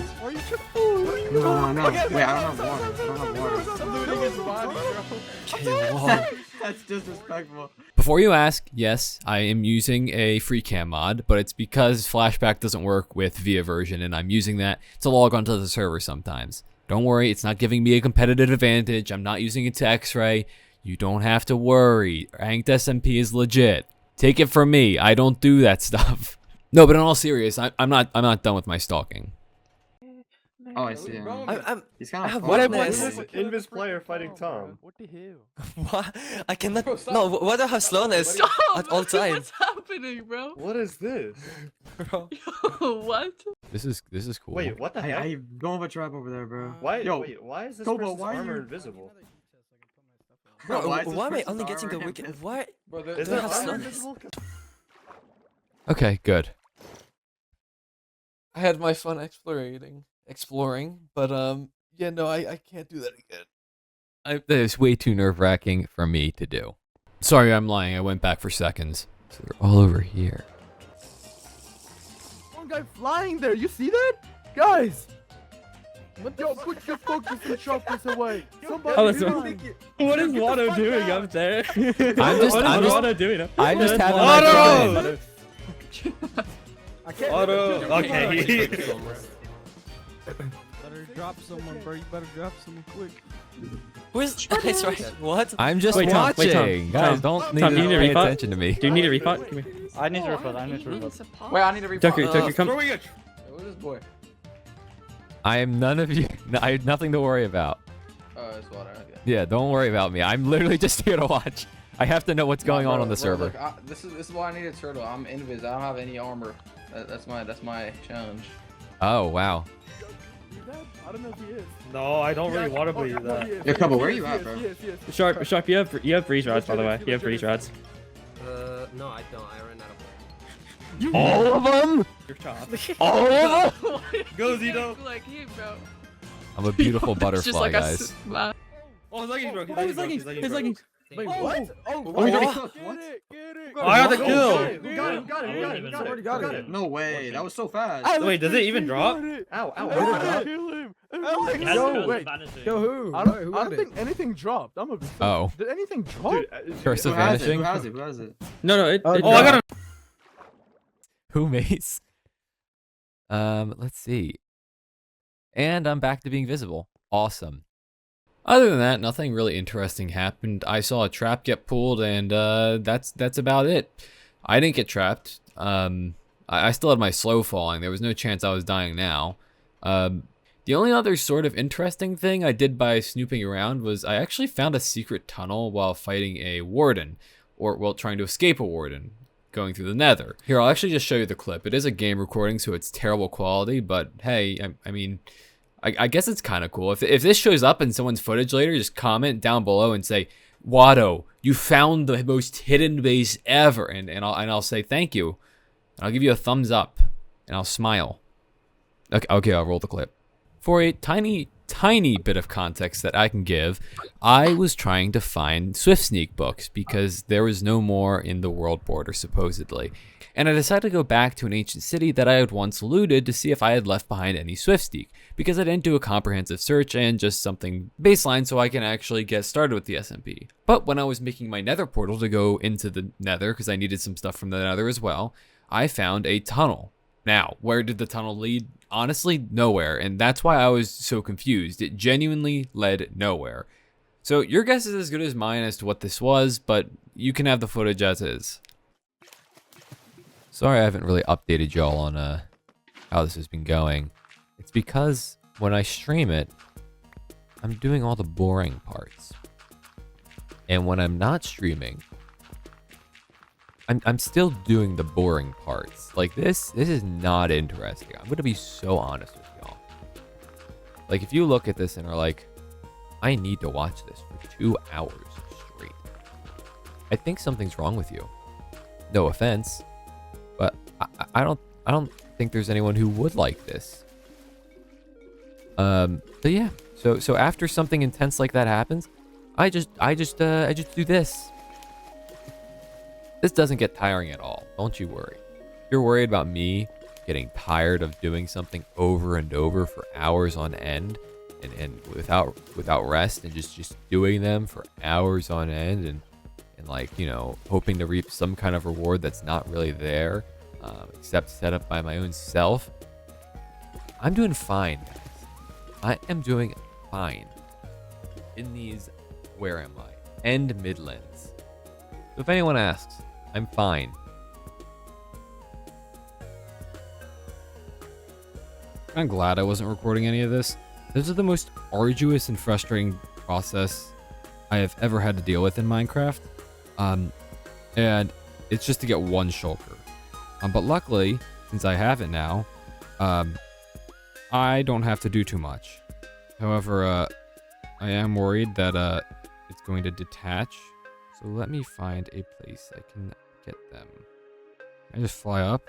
No. Wait, I don't have water. Looting his body, bro. That's disrespectful. Before you ask, yes, I am using a free cam mod, but it's because Flashback doesn't work with VIA version, and I'm using that to log onto the server sometimes. Don't worry, it's not giving me a competitive advantage. I'm not using it to X-ray. You don't have to worry. Ranked SMP is legit. Take it from me. I don't do that stuff. No, but in all seriousness, I'm not done with my stalking. Oh, I see. He's kind of. What is Invis player fighting Tom? What the hell? What? I cannot. No, what do I have slowness at all times? What's happening, bro? What is this? Bro. What? This is cool. Wait, what the heck? I don't have a trap over there, bro. Why? Yo, Wait, why is this Kobo, person's why are armor you- invisible? Bro, Bro, why am I only getting the wicked? What? Bro, Is Do I that have armor slowness? invisible? Okay, good. I had my fun exploring, but yeah, no, I can't do that again. That is way too nerve-wracking for me to do. Sorry, I'm lying. I went back for seconds. So they're all over here. One guy flying there. You see that, guys? Yo, put your focus and sharpness away. Somebody Oh, that's run. What is Watto doing up there? I'm just doing up I'm just having Watto! my fun. I can't. Okay. Better drop someone, bro. You better drop someone quick. Where's? That's right. What? I'm just Wait, Tom, watching. Guys, Tom, don't need Tom, to you need to pay refund? attention to me. Do you need a refund? Come here. I need to refund. I need to refund. Wait, I need to report. Tucker, come. Who's this boy? I am none of you. I have nothing to worry about. Oh, it's water. Okay. Yeah, don't worry about me. I'm literally just here to watch. I have to know what's going on the server. Look, this is why I need a turtle. I'm invis. I don't have any armor. That's my challenge. Oh wow. I don't know if he is. No, I don't really want to believe that. Yeah, Kobo, where are you at, bro? Yes. Sharp, you have freeze rods, by the way. You have freeze rods. No, I don't. I ran out of All of them? Your top. All of them? Go, Zito. Like you, bro. I'm a beautiful butterfly, guys. Oh, his leggings broke. His leggings. Wait, what? Oh, you got me cooked. What? Get it. Oh, I got the kill. Who got it? Who got it? No way. That was so fast. Wait, does it even drop? Ow, ow. Kill him. Alex, Yo, wait. Yo, who? I don't think anything dropped. I'm a. Oh. Did anything drop? Curse of Who has it? vanishing. Who has it? Who has it? No, it. Oh, I got him. Who mace? Let's see. And I'm back to being visible. Awesome. Other than that, nothing really interesting happened. I saw a trap get pulled, and that's about it. I didn't get trapped. I still had my slow falling. There was no chance I was dying now. The only other sort of interesting thing I did by snooping around was I actually found a secret tunnel while fighting a warden, or well, trying to escape a warden, going through the nether. Here, I'll actually just show you the clip. It is a game recording, so it's terrible quality, but hey, I mean, I guess it's kind of cool. If this shows up in someone's footage later, just comment down below and say, Watto, you found the most hidden base ever, and I'll say thank you. And I'll give you a thumbs up, and I'll smile. Okay, I'll roll the clip. For a tiny bit of context that I can give, I was trying to find Swift Sneak books because there was no more in the world border, supposedly. And I decided to go back to an ancient city that I had once looted to see if I had left behind any Swift Sneak, because I didn't do a comprehensive search and just something baseline so I can actually get started with the SMP. But when I was making my nether portal to go into the nether, because I needed some stuff from the nether as well, I found a tunnel. Now, where did the tunnel lead? Honestly, nowhere, and that's why I was so confused. It genuinely led nowhere. So your guess is as good as mine as to what this was, but you can have the footage as is. Sorry I haven't really updated y'all on how this has been going. It's because when I stream it, I'm doing all the boring parts. And when I'm not streaming, I'm still doing the boring parts. Like this is not interesting. I'm gonna be so honest with y'all. Like if you look at this and are like, I need to watch this for 2 hours straight, I think something's wrong with you. No offense, but I don't think there's anyone who would like this. But yeah, so after something intense like that happens, I just do this. This doesn't get tiring at all. Don't you worry. If you're worried about me getting tired of doing something over and over for hours on end and without rest and just doing them for hours on end and like, you know, hoping to reap some kind of reward that's not really there, except set up by my own self. I'm doing fine, guys. I am doing fine in these, where am I? End Midlands. So if anyone asks, I'm fine. I'm glad I wasn't recording any of this. This is the most arduous and frustrating process I have ever had to deal with in Minecraft. And it's just to get one shulker. But luckily, since I have it now, I don't have to do too much. However, I am worried that it's going to detach. So let me find a place I can get them. Can I just fly up?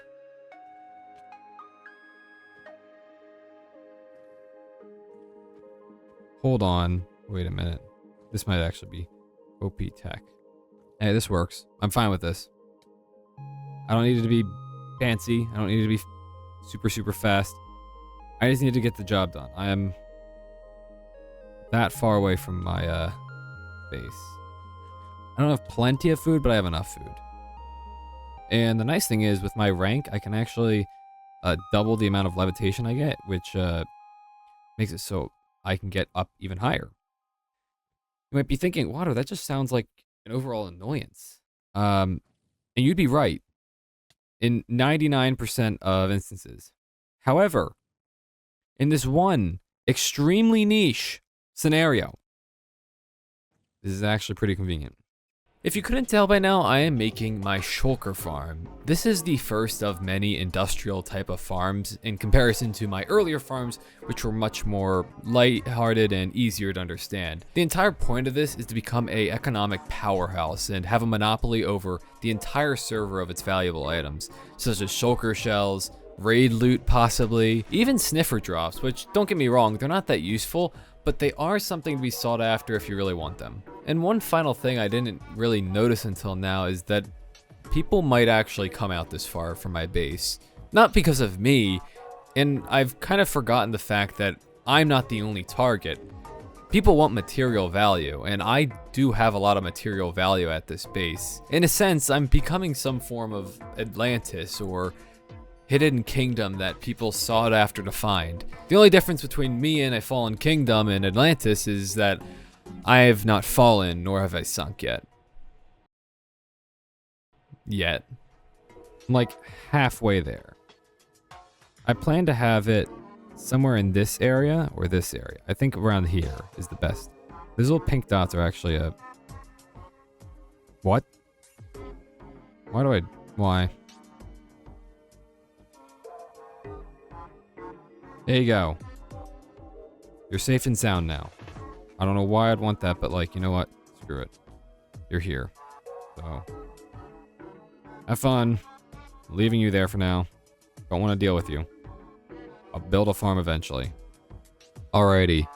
Hold on. Wait a minute. This might actually be OP tech. Hey, this works. I'm fine with this. I don't need it to be fancy. I don't need it to be super fast. I just need to get the job done. I am that far away from my base. I don't have plenty of food, but I have enough food. And the nice thing is, with my rank, I can actually double the amount of levitation I get, which makes it so I can get up even higher. You might be thinking, Water, that just sounds like an overall annoyance. And you'd be right in 99% of instances. However, in this one extremely niche scenario, this is actually pretty convenient. If you couldn't tell by now, I am making my shulker farm. This is the first of many industrial type of farms in comparison to my earlier farms, which were much more light-hearted and easier to understand. The entire point of this is to become a economic powerhouse and have a monopoly over the entire server of its valuable items, such as shulker shells, raid loot possibly, even sniffer drops, which don't get me wrong, they're not that useful, but they are something to be sought after if you really want them. And one final thing I didn't really notice until now is that people might actually come out this far from my base. Not because of me, and I've kind of forgotten the fact that I'm not the only target. People want material value, and I do have a lot of material value at this base. In a sense, I'm becoming some form of Atlantis or hidden kingdom that people sought after to find. The only difference between me and a fallen kingdom in Atlantis is that I have not fallen, nor have I sunk yet. I'm like halfway there. I plan to have it somewhere in this area or this area. I think around here is the best. These little pink dots are actually a... What? Why? There you go. You're safe and sound now. I don't know why I'd want that, but like, you know what? Screw it. You're here. So, have fun. I'm leaving you there for now. Don't want to deal with you. I'll build a farm eventually. Alrighty.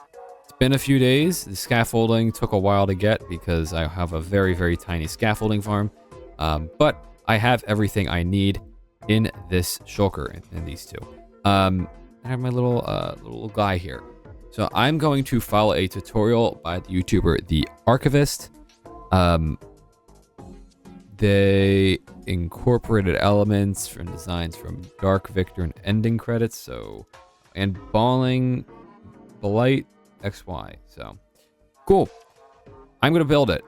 It's been a few days. The scaffolding took a while to get because I have a very tiny scaffolding farm. But I have everything I need in this shulker, in these two. I have my little guy here. So I'm going to follow a tutorial by the YouTuber The Archivist. They incorporated elements from designs from Dark Victor and ending credits. So, and Balling, Blight, XY. So, cool. I'm going to build it.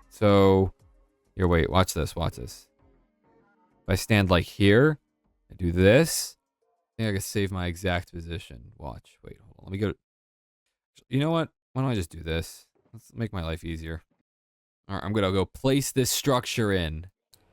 So, here, wait, watch this. If I stand like here, I do this. I think I can save my exact position. Watch. Wait, hold on. Let me go. You know what? Why don't I just do this? Let's make my life easier. All right, I'm going to go place this structure in.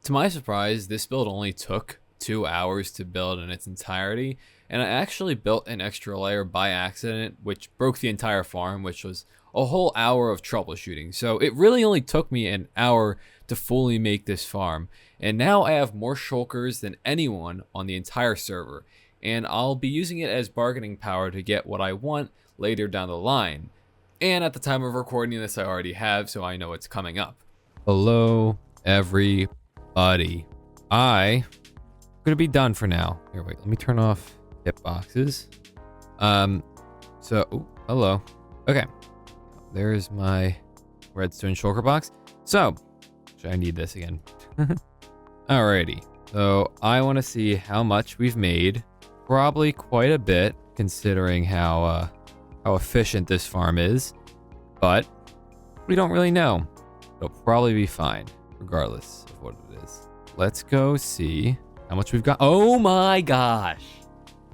To my surprise, this build only took 2 hours to build in its entirety. And I actually built an extra layer by accident, which broke the entire farm, which was a whole hour of troubleshooting. So it really only took me an hour to fully make this farm. And now I have more shulkers than anyone on the entire server. And I'll be using it as bargaining power to get what I want later down the line. And at the time of recording this, I already have, so I know it's coming up. Hello, everybody. I'm gonna be done for now. Here, wait, let me turn off hitboxes. Hello. Okay. There's my redstone shulker box. So, I need this again. Alrighty. So, I want to see how much we've made. Probably quite a bit, considering how efficient this farm is. But we don't really know. It'll probably be fine, regardless of what it is. Let's go see how much we've got. Oh my gosh.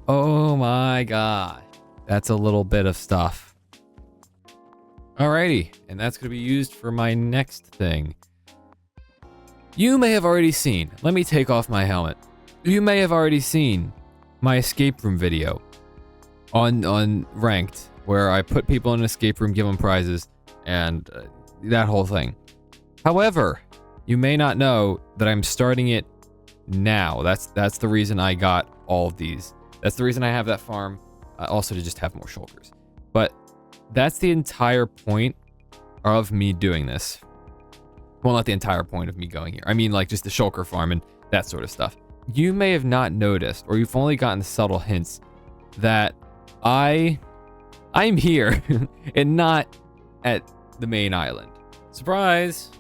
Oh my gosh. That's a little bit of stuff. Alrighty, and that's going to be used for my next thing. You may have already seen, let me take off my helmet. You may have already seen my escape room video on Ranked, where I put people in an escape room, give them prizes, and that whole thing. However, you may not know that I'm starting it now. That's the reason I got all of these. That's the reason I have that farm, also to just have more shulkers. But that's the entire point of me doing this. Well, not the entire point of me going here. I mean, like, just the shulker farm and that sort of stuff. You may have not noticed, or you've only gotten subtle hints, that I'm here and not at the main island. Surprise!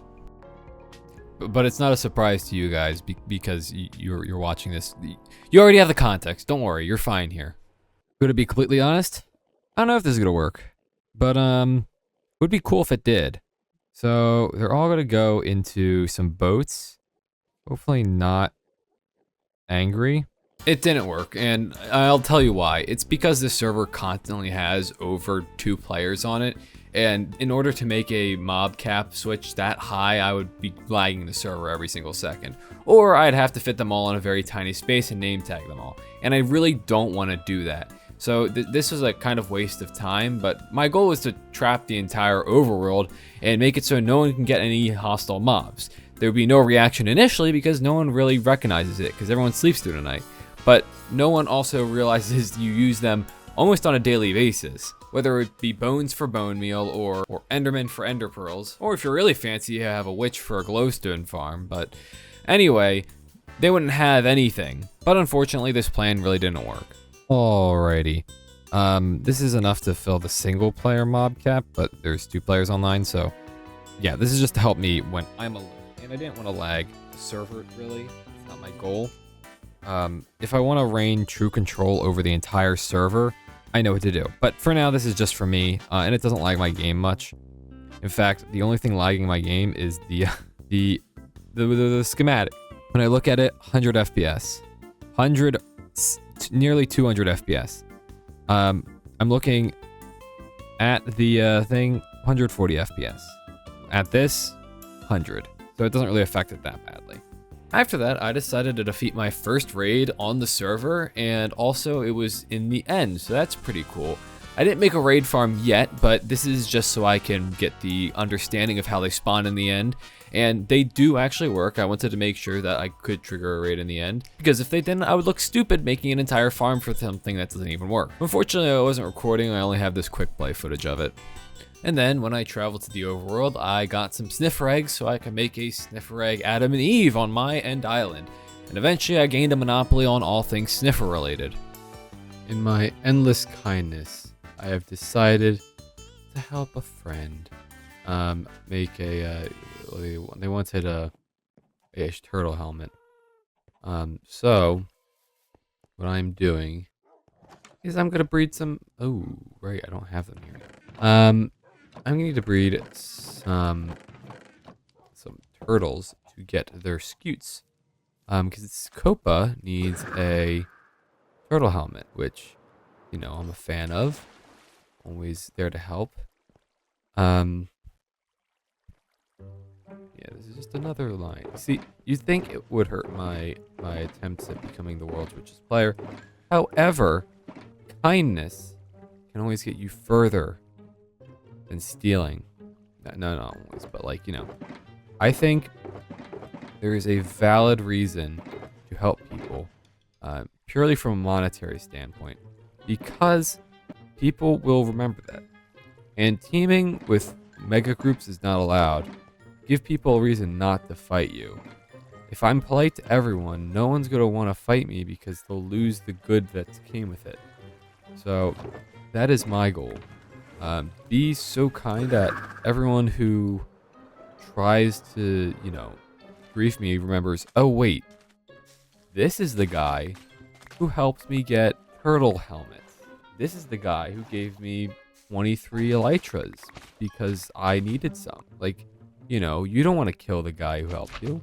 But it's not a surprise to you guys because you're watching this. You already have the context. Don't worry, you're fine here. To be completely honest, I don't know if this is gonna work, but it would be cool if it did. So they're all gonna go into some boats. Hopefully not angry. It didn't work, and I'll tell you why. It's because the server constantly has over 2 players on it, and in order to make a mob cap switch that high, I would be lagging the server every single second. Or I'd have to fit them all in a very tiny space and name tag them all. And I really don't want to do that. So this was a kind of waste of time, but my goal was to trap the entire overworld and make it so no one can get any hostile mobs. There would be no reaction initially because no one really recognizes it because everyone sleeps through the night. But no one also realizes you use them almost on a daily basis. Whether it be bones for bone meal or enderman for ender pearls, or if you're really fancy, you have a witch for a glowstone farm. But anyway, they wouldn't have anything. But unfortunately, this plan really didn't work. Alrighty. This is enough to fill the single player mob cap, but there's 2 players online, so yeah, this is just to help me when I'm alone. And I didn't want to lag the server, really. It's not my goal. If I want to reign true control over the entire server, I know what to do. But for now, this is just for me, and it doesn't lag my game much. In fact, the only thing lagging my game is the schematic. When I look at it, 100 FPS. Nearly 200 FPS. I'm looking at the thing, 140 FPS. At this, 100. So it doesn't really affect it that badly. After that, I decided to defeat my first raid on the server, and also it was in the end, so that's pretty cool. I didn't make a raid farm yet, but this is just so I can get the understanding of how they spawn in the end, and they do actually work. I wanted to make sure that I could trigger a raid in the end, because if they didn't, I would look stupid making an entire farm for something that doesn't even work. Unfortunately, I wasn't recording, I only have this quick play footage of it. And then, when I traveled to the overworld, I got some sniffer eggs so I could make a sniffer egg Adam and Eve on my end island. And eventually, I gained a monopoly on all things sniffer related. In my endless kindness, I have decided to help a friend make a, they wanted a turtle helmet. So, what I'm doing is I'm gonna breed some, oh, right, I don't have them here. I'm going to need to breed some turtles to get their scutes. Because Copa needs a turtle helmet, which, you know, I'm a fan of. Always there to help. Yeah, this is just another line. See, you think it would hurt my attempts at becoming the world's richest player. However, kindness can always get you further than stealing. No, not always, but like, you know. I think there is a valid reason to help people, purely from a monetary standpoint, because people will remember that. And teaming with mega groups is not allowed. Give people a reason not to fight you. If I'm polite to everyone, no one's going to want to fight me because they'll lose the good that came with it. So that is my goal. Be so kind that everyone who tries to, grief me remembers, oh wait, this is the guy who helped me get turtle helmets. This is the guy who gave me 23 elytras because I needed some. Like, you don't want to kill the guy who helped you.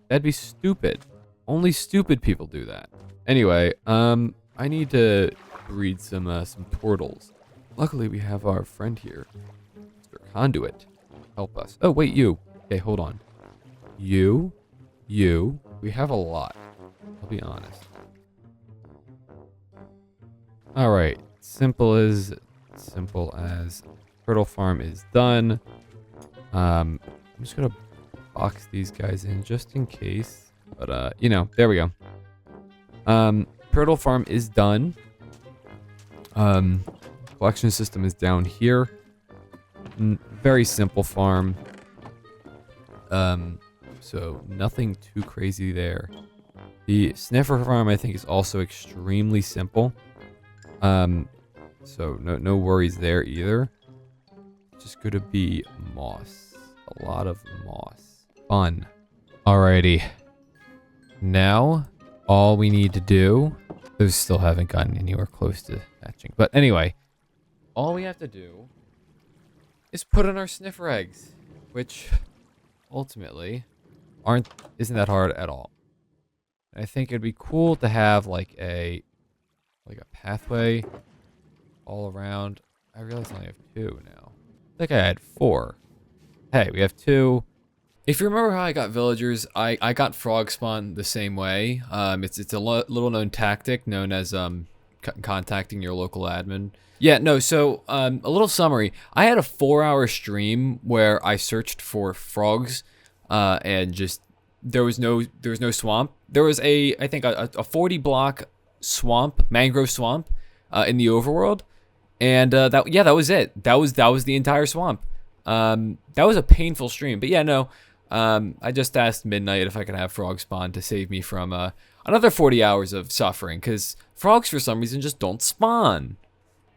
That'd be stupid. Only stupid people do that. Anyway, I need to breed some turtles. Luckily, we have our friend here, Mr. Conduit, help us. Oh, wait, you. Okay, hold on. You. We have a lot. I'll be honest. All right, simple as turtle farm is done. I'm just gonna box these guys in just in case. But there we go. Turtle farm is done. Collection system is down here. Very simple farm. So nothing too crazy there. The sniffer farm I think is also extremely simple. So no worries there either. Just gonna be moss. A lot of moss. Fun. Alrighty. Now, all we need to do... Those still haven't gotten anywhere close to hatching. But anyway, all we have to do is put in our sniffer eggs. Which, ultimately, isn't that hard at all. I think it'd be cool to have like a pathway all around. I realize I only have 2 now. I think I had 4. Hey, we have 2. If you remember how I got villagers, I got frog spawn the same way. It's a little known tactic known as contacting your local admin. Yeah, no, so a little summary. I had a 4-hour stream where I searched for frogs and just there was no swamp. There was I think a 40 block swamp, mangrove swamp in the overworld. And that was it. That was the entire swamp. That was a painful stream. But yeah, no. I just asked Midnight if I could have frog spawn to save me from another 40 hours of suffering, because frogs for some reason just don't spawn.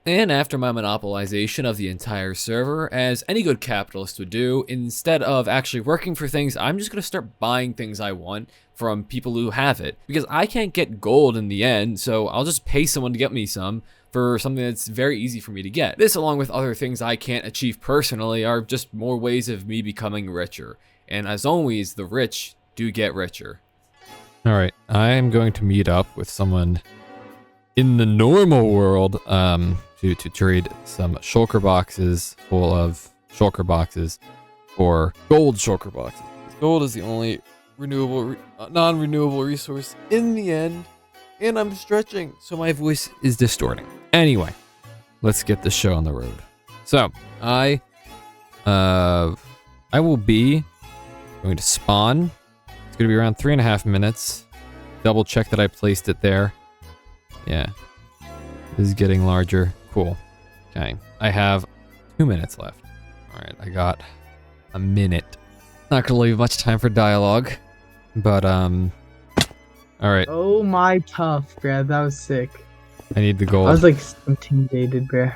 And after my monopolization of the entire server, as any good capitalist would do, instead of actually working for things, I'm just going to start buying things I want from people who have it. Because I can't get gold in the end, so I'll just pay someone to get me some for something that's very easy for me to get. This, along with other things I can't achieve personally, are just more ways of me becoming richer. And as always, the rich do get richer. All right, I am going to meet up with someone in the normal world to trade some shulker boxes full of shulker boxes for gold shulker boxes. Gold is the only non-renewable resource in the end, and I'm stretching, so my voice is distorting. Anyway, let's get the show on the road. So I will be going to spawn. It's going to be around 3.5 minutes. Double check that I placed it there. Yeah. This is getting larger. Cool. Okay. I have 2 minutes left. Alright, I got a minute. Not going to leave much time for dialogue. But, alright. Oh my tough, bruh. That was sick. I need the gold. I was like intimidated, bruh.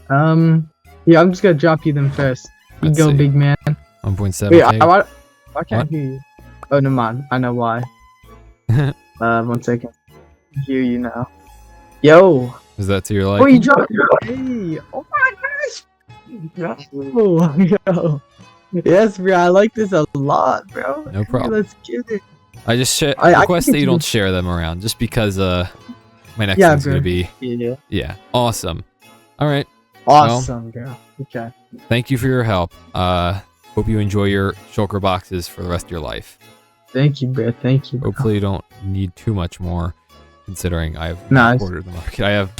Yeah, I'm just gonna drop you them first. You go, big man. 1.7. Wait, I can't hear you. Oh, no, man. I know why. 1 second. I hear you now. Yo. Is that to your liking? Oh, you dropped it. Hey. Oh my gosh. Yo. Yes, bro. I like this a lot, bro. No problem. Let's get it. I just request that you don't share them around, just because my next one's gonna be awesome. All right. Awesome, girl. Okay. Thank you for your help. Hope you enjoy your shulker boxes for the rest of your life. Thank you, bro. Thank you. Bro. Hopefully you don't need too much more, considering I've ordered the market. I have.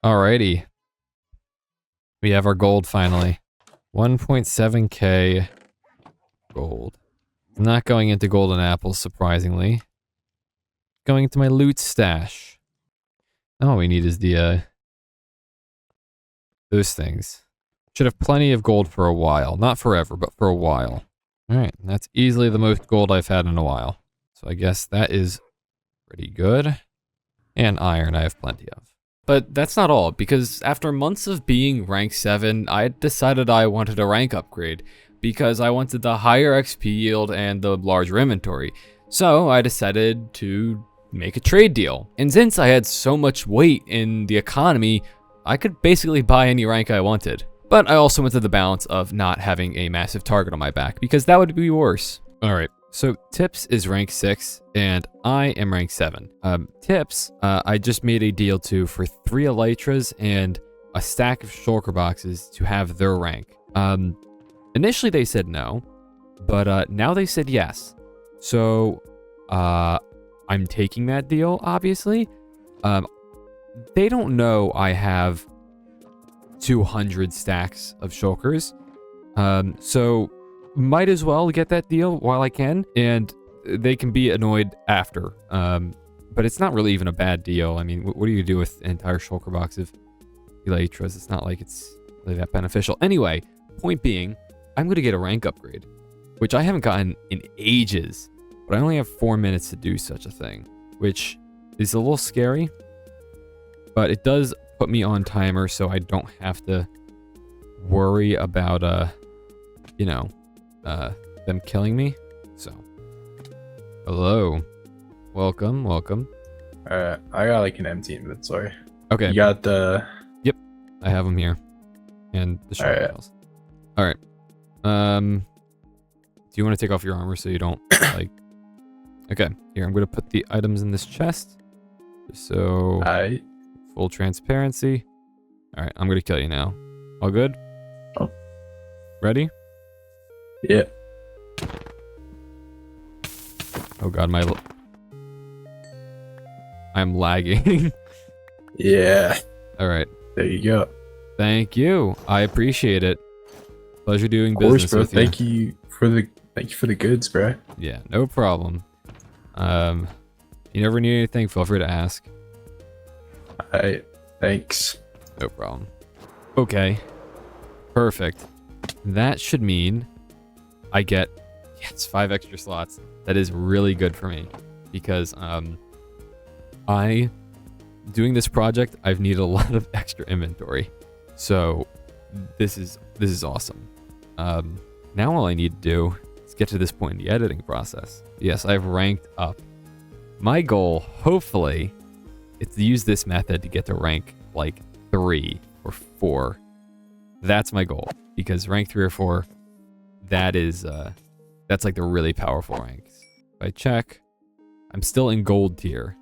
Alrighty. We have our gold finally. 1.7k gold. I'm not going into golden apples, surprisingly. Going into my loot stash. All we need is the those things. Should have plenty of gold for a while. Not forever, but for a while. Alright, that's easily the most gold I've had in a while. So I guess that is pretty good. And iron I have plenty of. But that's not all, because after months of being rank 7, I decided I wanted a rank upgrade, because I wanted the higher XP yield and the larger inventory. So I decided to make a trade deal. And since I had so much weight in the economy, I could basically buy any rank I wanted. But I also wanted the balance of not having a massive target on my back, because that would be worse. Alright, so Tips is rank 6, and I am rank 7. Tips, I just made a deal for 3 elytras and a stack of shulker boxes to have their rank. Initially they said no, but now they said yes. So, I'm taking that deal, obviously. They don't know I have 200 stacks of shulkers. So might as well get that deal while I can, and they can be annoyed after. But it's not really even a bad deal. I mean, what do you do with an entire shulker box of elytras? It's not like it's really that beneficial. Anyway, point being, I'm going to get a rank upgrade, which I haven't gotten in ages, but I only have 4 minutes to do such a thing, which is a little scary, but it does put me on timer so I don't have to worry about, them killing me. So, hello. Welcome. I got like an empty inventory. Okay. You got the... Yep, I have them here. And the shot rails. Alright. Do you want to take off your armor so you don't, like... Okay, here, I'm going to put the items in this chest. So... Full transparency. Alright, I'm going to kill you now. All good? Oh. Ready? Yeah. Oh god, I'm lagging. Yeah. Alright. There you go. Thank you. I appreciate it. Pleasure doing Of course, business bro. with you. Thank you for the goods, bro. Yeah, no problem. You never need anything, feel free to ask. Alright. Thanks. No problem. Okay. Perfect. That should mean I get 5 extra slots. That is really good for me because doing this project, I've needed a lot of extra inventory. So this is awesome. Now all I need to do is get to this point in the editing process. Yes, I've ranked up. My goal, hopefully, is to use this method to get to rank like 3 or 4. That's my goal, because rank 3 or 4, that's like the really powerful ranks. If I check, I'm still in gold tier,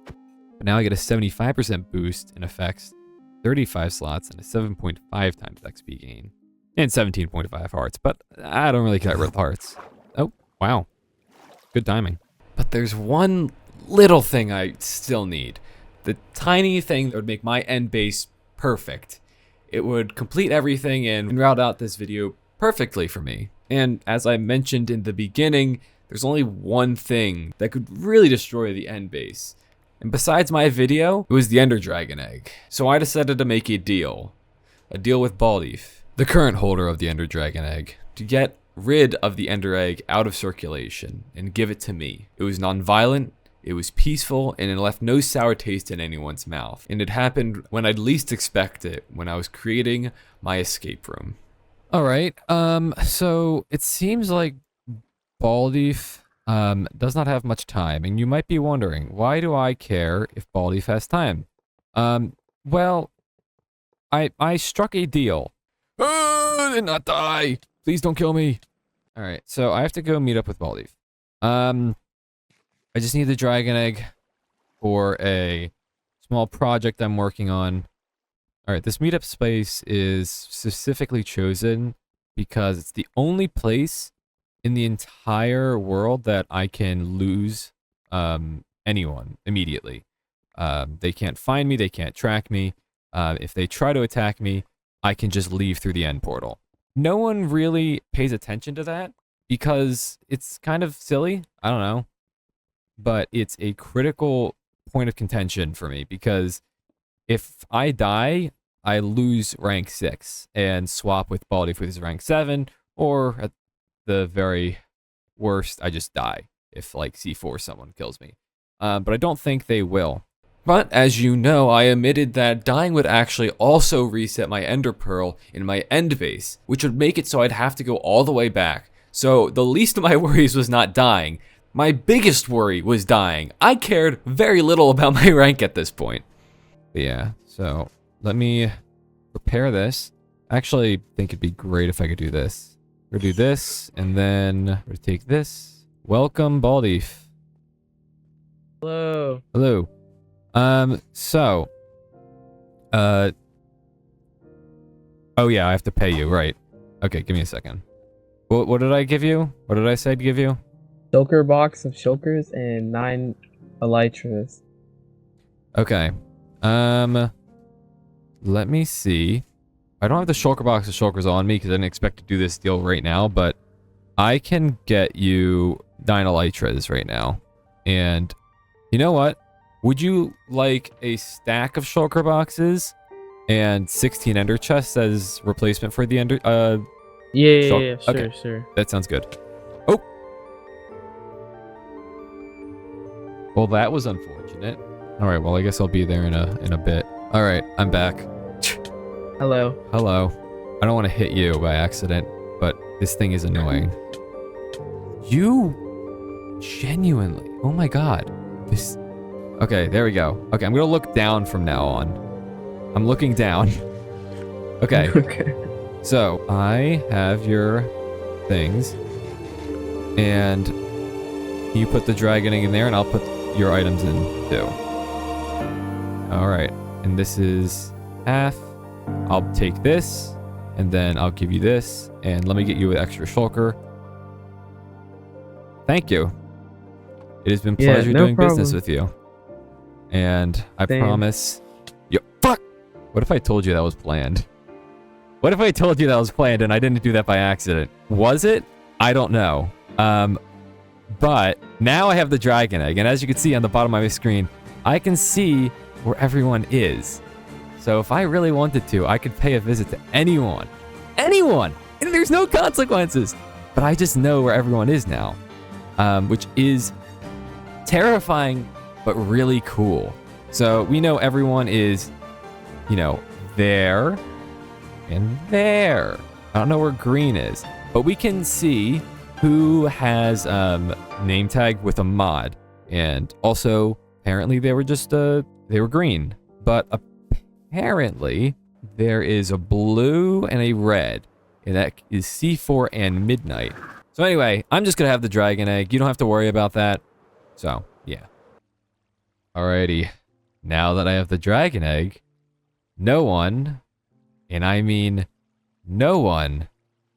but now I get a 75% boost in effects, 35 slots, and a 7.5 times XP gain, and 17.5 hearts, but I don't really care with hearts. Oh, wow. Good timing. But there's one little thing I still need. The tiny thing that would make my end base perfect. It would complete everything and route out this video perfectly for me. And as I mentioned in the beginning, there's only one thing that could really destroy the end base. And besides my video, it was the Ender Dragon Egg. So I decided to make a deal with Baldief, the current holder of the Ender Dragon Egg, to get rid of the Ender Egg out of circulation and give it to me. It was non-violent, it was peaceful, and it left no sour taste in anyone's mouth. And it happened when I'd least expect it, when I was creating my escape room. Alright, so it seems like Baldief does not have much time, and you might be wondering, why do I care if Baldief has time? Well, I struck a deal. I did not die! Please don't kill me! Alright, so I have to go meet up with Baldief. I just need the dragon egg for a small project I'm working on. Alright, this meetup space is specifically chosen because it's the only place in the entire world that I can lose anyone immediately. They can't find me, they can't track me. If they try to attack me, I can just leave through the end portal. No one really pays attention to that because it's kind of silly. I don't know. But it's a critical point of contention for me because if I die, I lose rank 6 and swap with Baldy for his rank 7, or at the very worst, I just die if like C4 someone kills me. But I don't think they will. But as you know, I admitted that dying would actually also reset my Ender Pearl in my end base, which would make it so I'd have to go all the way back. So the least of my worries was not dying. My biggest worry was dying. I cared very little about my rank at this point. But yeah, so let me prepare this. I actually think it'd be great if I could do this. We're gonna do this, and then we're gonna take this. Welcome, Baldy. Hello. Hello. So, oh yeah, I have to pay you, right? Okay, give me a second. What did I give you? What did I say to give you? Shulker box of shulkers and 9 elytras. Okay. Let me see. I don't have the shulker box of shulkers on me because I didn't expect to do this deal right now, but I can get you 9 elytras right now. And you know what? Would you like a stack of shulker boxes and 16 ender chests as replacement for the ender Yeah, sure, okay. Sure. That sounds good. Oh. Well, that was unfortunate. All right, well, I guess I'll be there in a bit. All right, I'm back. Hello. Hello. I don't want to hit you by accident, but this thing is annoying. You genuinely. Oh my god. This. Okay, there we go. Okay, I'm going to look down from now on. I'm looking down. Okay. Okay. So, I have your things. And you put the dragoning in there, and I'll put your items in too. Alright. And this is half. I'll take this, and then I'll give you this, and let me get you an extra shulker. Thank you. It has been a pleasure doing business with you. And I promise... Yo, fuck! What if I told you that was planned? What if I told you that was planned and I didn't do that by accident? Was it? I don't know. But now I have the dragon egg, and as you can see on the bottom of my screen, I can see where everyone is. So if I really wanted to, I could pay a visit to anyone. Anyone! And there's no consequences! But I just know where everyone is now. Which is terrifying, but really cool. So we know everyone is, you know, there and there. I don't know where green is, but we can see who has name tag with a mod. And also, apparently they were just, they were green. But apparently, there is a blue and a red, and that is C4 and Midnight. So anyway, I'm just gonna have the dragon egg. You don't have to worry about that. So, yeah. Alrighty. Now that I have the dragon egg, no one, and I mean no one,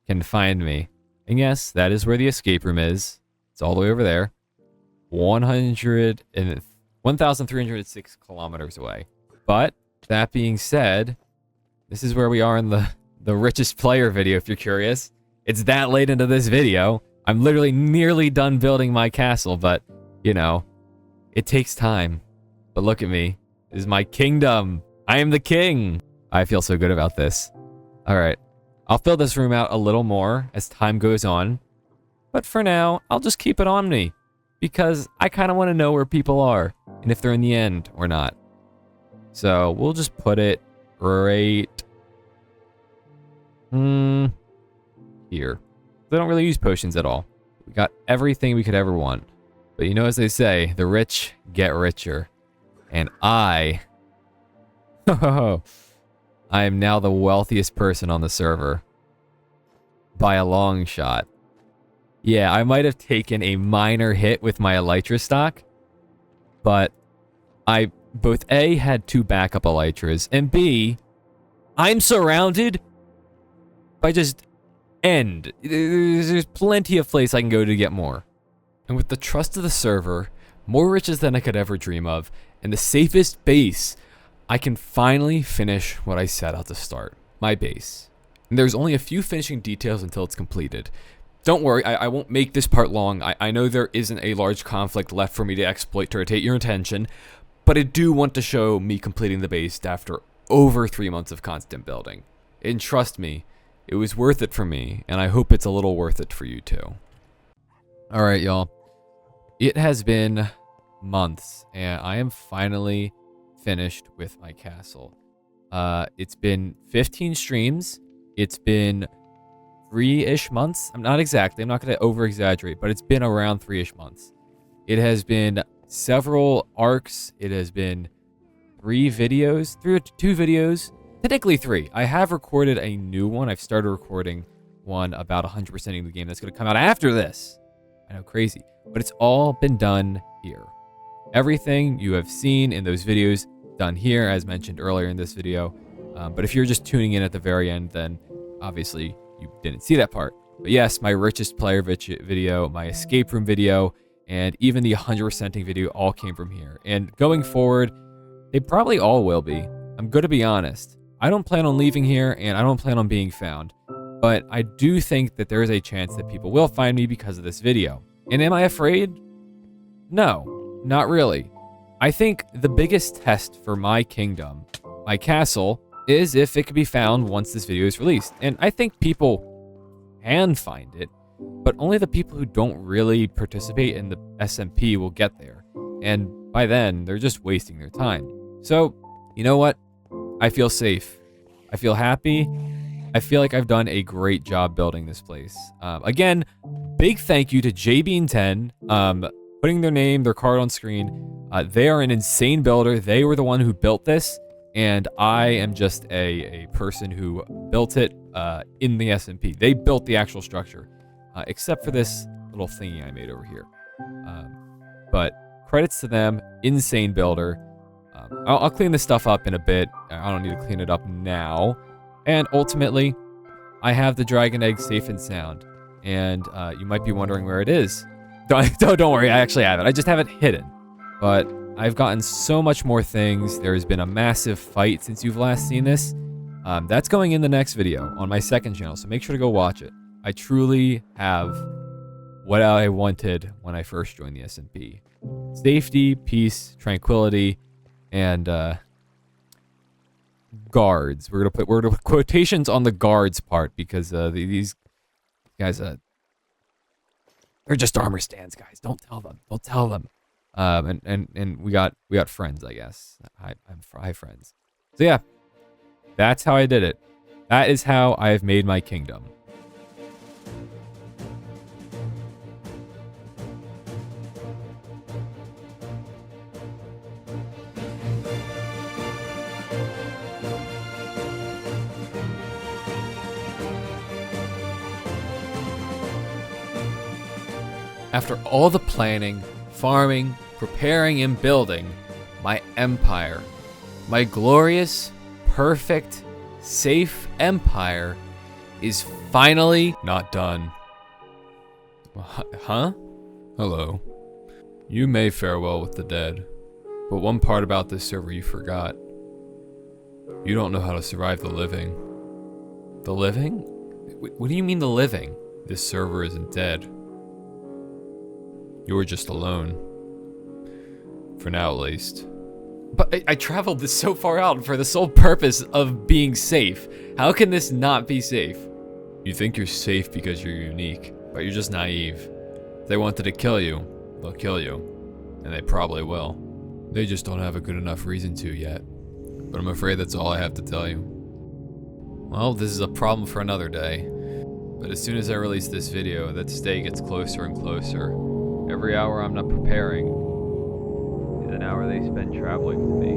can find me. And yes, that is where the escape room is. It's all the way over there. 1,306 kilometers away. But that being said, this is where we are in the richest player video, if you're curious. It's that late into this video. I'm literally nearly done building my castle, but, you know, it takes time. But look at me. This is my kingdom. I am the king. I feel so good about this. All right. I'll fill this room out a little more as time goes on. But for now, I'll just keep it on me. Because I kind of want to know where people are. And if they're in the end or not. So we'll just put it right here. They don't really use potions at all. We got everything we could ever want. But you know, as they say, the rich get richer. And I am now the wealthiest person on the server. By a long shot. Yeah, I might have taken a minor hit with my elytra stock. But I both A, had 2 backup elytras, and B, I'm surrounded by just end. There's plenty of place I can go to get more. And with the trust of the server, more riches than I could ever dream of, and the safest base, I can finally finish what I set out to start, my base. And there's only a few finishing details until it's completed. Don't worry, I won't make this part long. I know there isn't a large conflict left for me to exploit to rotate your attention, but I do want to show me completing the base after over 3 months of constant building. And trust me, it was worth it for me, and I hope it's a little worth it for you too. All right, y'all. It has been months, and I am finally finished with my castle. It's been 15 streams. It's been 3-ish months. I'm not exactly. I'm not going to over-exaggerate, but it's been around 3-ish months. It has been several arcs. It has been 2 videos. Technically 3. I have recorded a new one. I've started recording one about 100%ing the game that's going to come out after this. I know, crazy. But it's all been done here. Everything you have seen in those videos done here, as mentioned earlier in this video. But if you're just tuning in at the very end, then obviously you didn't see that part. But yes, my richest player video, my escape room video, and even the 100%ing video all came from here. And going forward, they probably all will be. I'm going to be honest. I don't plan on leaving here, and I don't plan on being found. But I do think that there is a chance that people will find me because of this video. And am I afraid? No, not really. I think the biggest test for my kingdom, my castle, is if it can be found once this video is released. And I think people can find it, but only the people who don't really participate in the SMP will get there. And by then, they're just wasting their time. So, you know what? I feel safe. I feel happy. I feel like I've done a great job building this place. Again, big thank you to JBean10, putting their name, their card on screen. They are an insane builder. They were the one who built this, and I am just a person who built it in the SMP. They built the actual structure, except for this little thingy I made over here. But credits to them, insane builder. I'll clean this stuff up in a bit. I don't need to clean it up now. And ultimately, I have the dragon egg safe and sound. And you might be wondering where it is. Don't worry, I actually have it. I just have it hidden. But I've gotten so much more things. There's been a massive fight since you've last seen this. That's going in the next video on my second channel, so make sure to go watch it. I truly have what I wanted when I first joined the SMP. Safety, peace, tranquility, and guards. We're gonna put quotations on the guards part because these guys they're just armor stands, guys. Don't tell them. Don't tell them. And we got friends, I guess. Hi friends. So yeah, that's how I did it. That is how I have made my kingdom. After all the planning, farming, preparing, and building, my empire, my glorious, perfect, safe empire is finally not done. Huh? Hello. You may farewell with the dead, but one part about this server you forgot. You don't know how to survive the living. The living? What do you mean the living? This server isn't dead. You're just alone. For now, at least. But I traveled this so far out for the sole purpose of being safe. How can this not be safe? You think you're safe because you're unique, but you're just naive. If they wanted to kill you, they'll kill you. And they probably will. They just don't have a good enough reason to yet. But I'm afraid that's all I have to tell you. Well, this is a problem for another day. But as soon as I release this video, that day gets closer and closer. Every hour I'm not preparing is an hour they spend traveling with me.